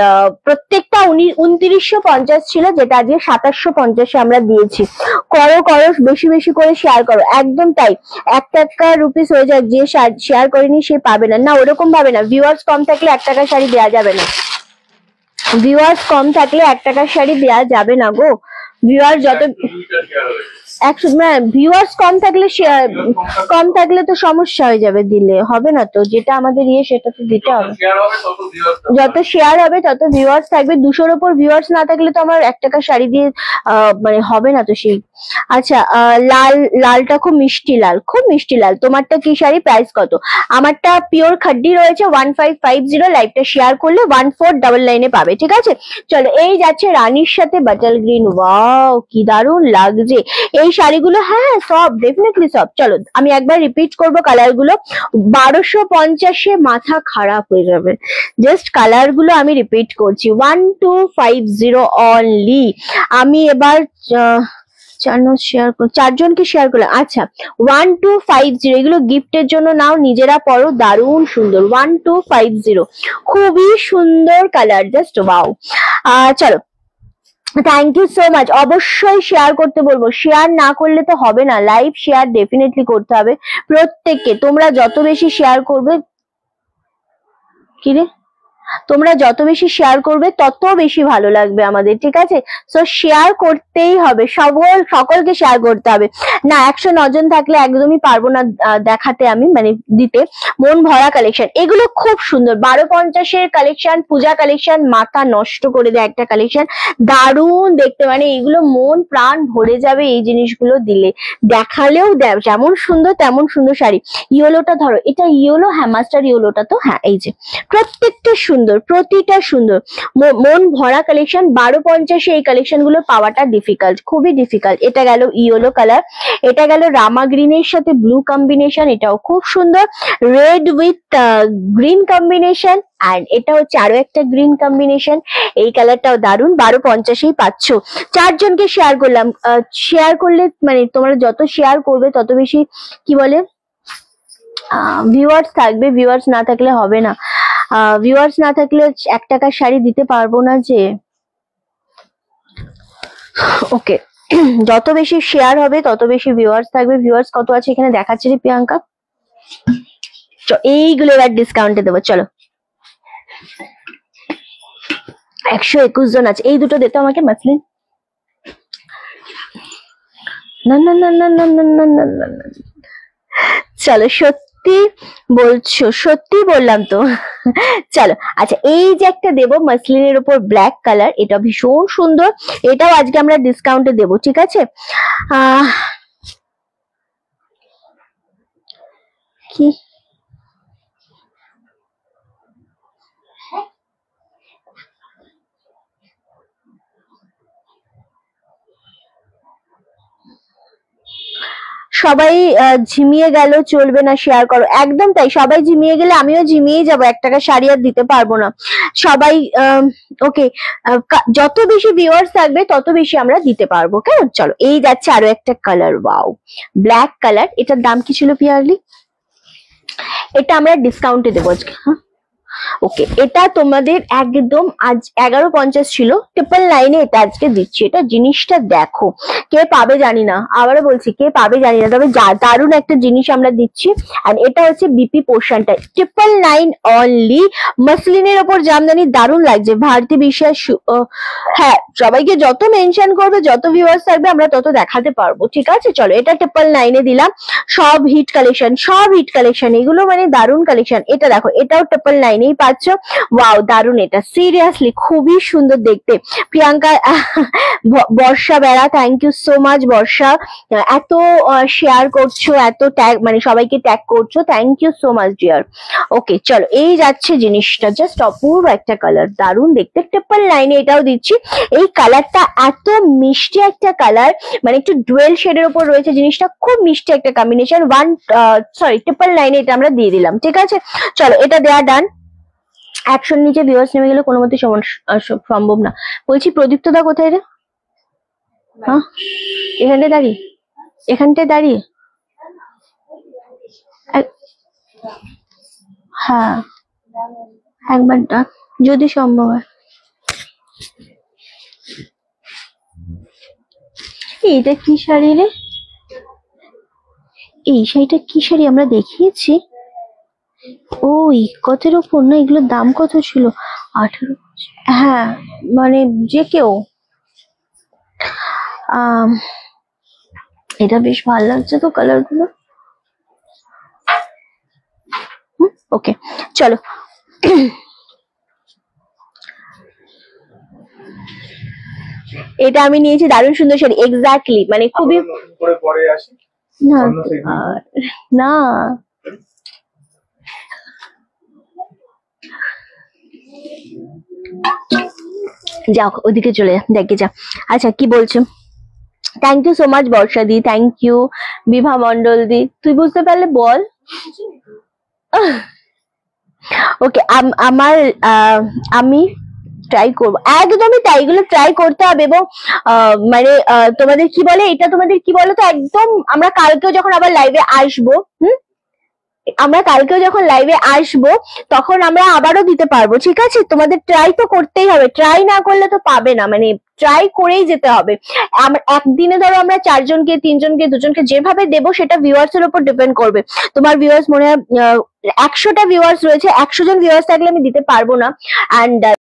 প্রত্যেকটা 2950 ছিল, যেটা আজকে 2750-এ আমরা দিয়েছি। করো বেশি বেশি করে শেয়ার করো, একদম তাই। 1 টাকা রুপিস হয়ে যায়, যে শেয়ার করেনি সে পাবে না, না ওরকম ভাবে না। ভিউয়ার্স কম থাকলে 1 টাকার শাড়ি দেওয়া যাবে না, ভিউয়ার্স কম থাকলে 1 টাকার শাড়ি দেওয়া যাবে না গো। ভিউয়ার যত ভিউয়ার্স কম থাকলে তো সমস্যা হয়ে যাবে, দিলে হবে না তো। যেটা আমাদের সেটা তো দিতে হবে। যত শেয়ার হবে তত ভিউয়ার্স থাকবে। 200-র উপর ভিউয়ার্স না থাকলে তো আমার 1 টাকা শাড়ি দিয়ে মানে হবে না তো সেই। আচ্ছা লালটা খুব মিষ্টি লাল, খুব মিষ্টি লাল। তোমারটা কি শাড়ি, প্রাইস কত? আমারটা পিওর খাড্ডি রয়েছে, 1550। লাইভটা শেয়ার করলে 1499-এ পাবে, ঠিক আছে? চলো এই যাচ্ছে রানীর সাথে বাটাল গ্রিন, ওয়াও কি দারুণ লাগছে। এই শাড়িগুলো, হ্যাঁ হ্যাঁ সব ডেফিনেটলি সব। চলো আমি একবার রিপিট করবো কালার গুলো, 1250-এ মাথা খারাপ হয়ে যাবে। জাস্ট কালার গুলো আমি রিপিট করছি, 1250 অনলি। আমি এবার চারজনকে শেয়ার করলাম। আচ্ছা 1250, এগুলো গিফটের জন্য নাও, নিজেরা পরো, দারুণ সুন্দর। 1250 খুবই সুন্দর কালার, জাস্ট ওয়াও। চলো থ্যাংক ইউ সো মাচ। অবশ্যই শেয়ার করতে বলবো, শেয়ার না করলে তো হবে না, লাইভ শেয়ার ডেফিনেটলি করতে হবে প্রত্যেককে। তোমরা যত বেশি শেয়ার করবে, কিরে তোমরা যত বেশি শেয়ার করবে তত বেশি ভালো লাগবে আমাদের, ঠিক আছে? সো শেয়ার করতেই হবে, সকলকে শেয়ার করতে হবে। না 109 জন থাকলে একদমই পারবো না দেখাতে, আমি মানে দিতে। মন ভরা কালেকশন, এগুলো খুব সুন্দর। 1250-এর কালেকশন, পূজা কালেকশন, মাথা নষ্ট করে দেয় একটা কালেকশন, দারুণ দেখতে, মানে এগুলো মন প্রাণ ভরে যাবে এই জিনিসগুলো দিলে, দেখালেও যেমন সুন্দর তেমন সুন্দর শাড়ি। ইয়েলোটা ধরো, এটা ইয়েলো, হ্যাঁ মাস্টার ইয়েলোটা তো, হ্যাঁ এই যে প্রত্যেকটা সুন্দর, প্রতিটা সুন্দর, মন ভরা কালেকশন। 1250-এ এই কালেকশন গুলো পাওয়াটা ডিফিকাল্ট, খুবই ডিফিকাল্ট। এটা গেল ইয়েলো কালার, এটা গেল রামা গ্রিনের সাথে ব্লু কম্বিনেশন, এটাও খুব সুন্দর। Red with green combination, and এটা হচ্ছে আরো একটা গ্রিন কম্বিনেশন, এই কালারটাও দারুন। 1250-এই পাচ্ছ। চারজনকে শেয়ার করলাম, শেয়ার করলে মানে তোমরা যত শেয়ার করবে তত বেশি কি বলে ভিউয়ার্স থাকবে, ভিউয়ার্স না থাকলে হবে না। ভিউয়ার্স না থাকলে 1 টাকার শাড়ি দিতে পারবো না যে। ওকে, যত বেশি শেয়ার হবে তত বেশি ভিউয়ার্স থাকবে। ভিউয়ার্স কত আছে এখানে দেখাচ্ছে রে প্রিয়াঙ্কা, এইগুলো এবার ডিসকাউন্টে দেবো। চলো 121 জন আছে, এই দুটো দিতে আমাকে মাসলিন। না না না না না না না না না না, চলো সত্যি বলছো? সত্যি বললাম তো। চলো আচ্ছা, এই যে একটা দেবো মাসলিনের উপর ব্ল্যাক কালার, এটা ভীষণ সুন্দর, এটাও আজকে আমরা ডিসকাউন্টে দেবো, ঠিক আছে? কি সবাই ঝিমিয়ে গেল, চলবে না, শেয়ার করো। একদম তাই, সবাই ঝিমিয়ে গেলে আমিও ঝিমিয়ে যাবো, 1 টাকা শাড়ি আর দিতে পারবো না। সবাই ওকে, যত বেশি ভিউয়ার্স থাকবে তত বেশি আমরা দিতে পারবো, কেমন? চলো এই যাচ্ছে আরো একটা কালার, ওয়াও ব্ল্যাক কালার। এটার দাম কি ছিল পিয়ারলি? এটা আমরা ডিসকাউন্টে দেবো আজকে, হ্যাঁ ওকে। এটা তোমাদের একদম আজ 1150 ছিল, 999-এ এটা আজকে দিচ্ছি। এটা জিনিসটা দেখো, কে পাবে জানি না, আবারও বলছি কে পাবে জানি না, তবে দারুণ একটা জিনিস আমরা দিচ্ছি। আর এটা হচ্ছে বিপি পোর্শনটা, 999 অনলি। মাসলিনের ওপর জামদানি, দারুণ লাগছে। ভারতী বিশ্বাস, হ্যাঁ সবাইকে যত মেনশন করবে, যত ভিউয়ার্স থাকবে আমরা তত দেখাতে পারবো, ঠিক আছে? চলো এটা 999-এ দিলাম। সব হিট কালেকশন, সব হিট কালেকশন, এগুলো মানে দারুণ কালেকশন। এটা দেখো, এটাও 999-এই পাচ্ছ, ওয়াও দারুণ, এটা সিরিয়াসলি খুবই সুন্দর দেখতে। Priyanka, Barsha Bera, thank you so much Barsha, এত শেয়ার করছো, এত ট্যাগ মানে সবাইকে ট্যাগ করছো, thank you so much dear. Okay চলো এই যাচ্ছে জিনিসটা, জাস্ট অপূর্ব একটা কালার, দারুণ দেখতে। 999-এ এটাও দিচ্ছি। এই কালারটা এত মিষ্টি একটা কালার, মানে একটু ডুয়েল শেডের উপর রয়েছে জিনিসটা, খুব মিষ্টি একটা কম্বিনেশন। 999-এ এটা আমরা দিয়ে দিলাম, ঠিক আছে? চলো এটা দেয়া ডান। 100-র নিচে ভিউয়ার্স নেমে গেলে কোনো মতে সম্ভব না। বলছি প্রদীপ্ত দা কোথায় রে? হ্যাঁ এখানটায় দাঁড়িয়ে, এখানটায় দাঁড়িয়ে, হ্যাঁ একবার ডাক যদি সম্ভব হয়। এইটা কি শাড়ি রে? এই শাড়িটা কি শাড়ি আমরা দেখিয়েছি? ওই কতের ওপর না, এগুলোর দাম কত ছিল? 18। হ্যাঁ মানে যে কেউ, এটা বেশ ভালো লাগছে তো কালার গুলো। ওকে চলো এটা আমি নিয়েছি, দারুণ সুন্দর শাড়ি, এক্স্যাক্টলি মানে খুবই না না যাও ওদিকে চলে যা, দেখে যা। আচ্ছা কি বলছো? Thank you so much Barsha di, thank you Bibha Mondal di. তুই বুঝতে পারলে বল। ওকে, আমি ট্রাই করবো, একদমই তাই, এগুলো ট্রাই করতে হবে। এবং মানে তোমাদের কি বলে, এটা তোমাদের কি বলো তো, একদম আমরা কালকেও যখন আবার লাইভে আসবো, আমরা কালকেও যখন লাইভে আসবো তখন আমরা আবারও দিতে পারবো, ঠিক আছে? তোমাদের ট্রাই তো করতেই হবে, ট্রাই না করলে তো পাবে না, মানে ট্রাই করেই যেতে হবে। একদিনে ধরো আমরা 4 জনকে 3 জনকে 2 জনকে যেভাবে দেবো সেটা ভিউয়ার্স এর উপর ডিপেন্ড করবে। তোমার ভিউয়ার্স মনে হয় 100টা ভিউয়ার্স রয়েছে, 100 জন ভিউয়ার্স থাকলে আমি দিতে পারবো না। অ্যান্ড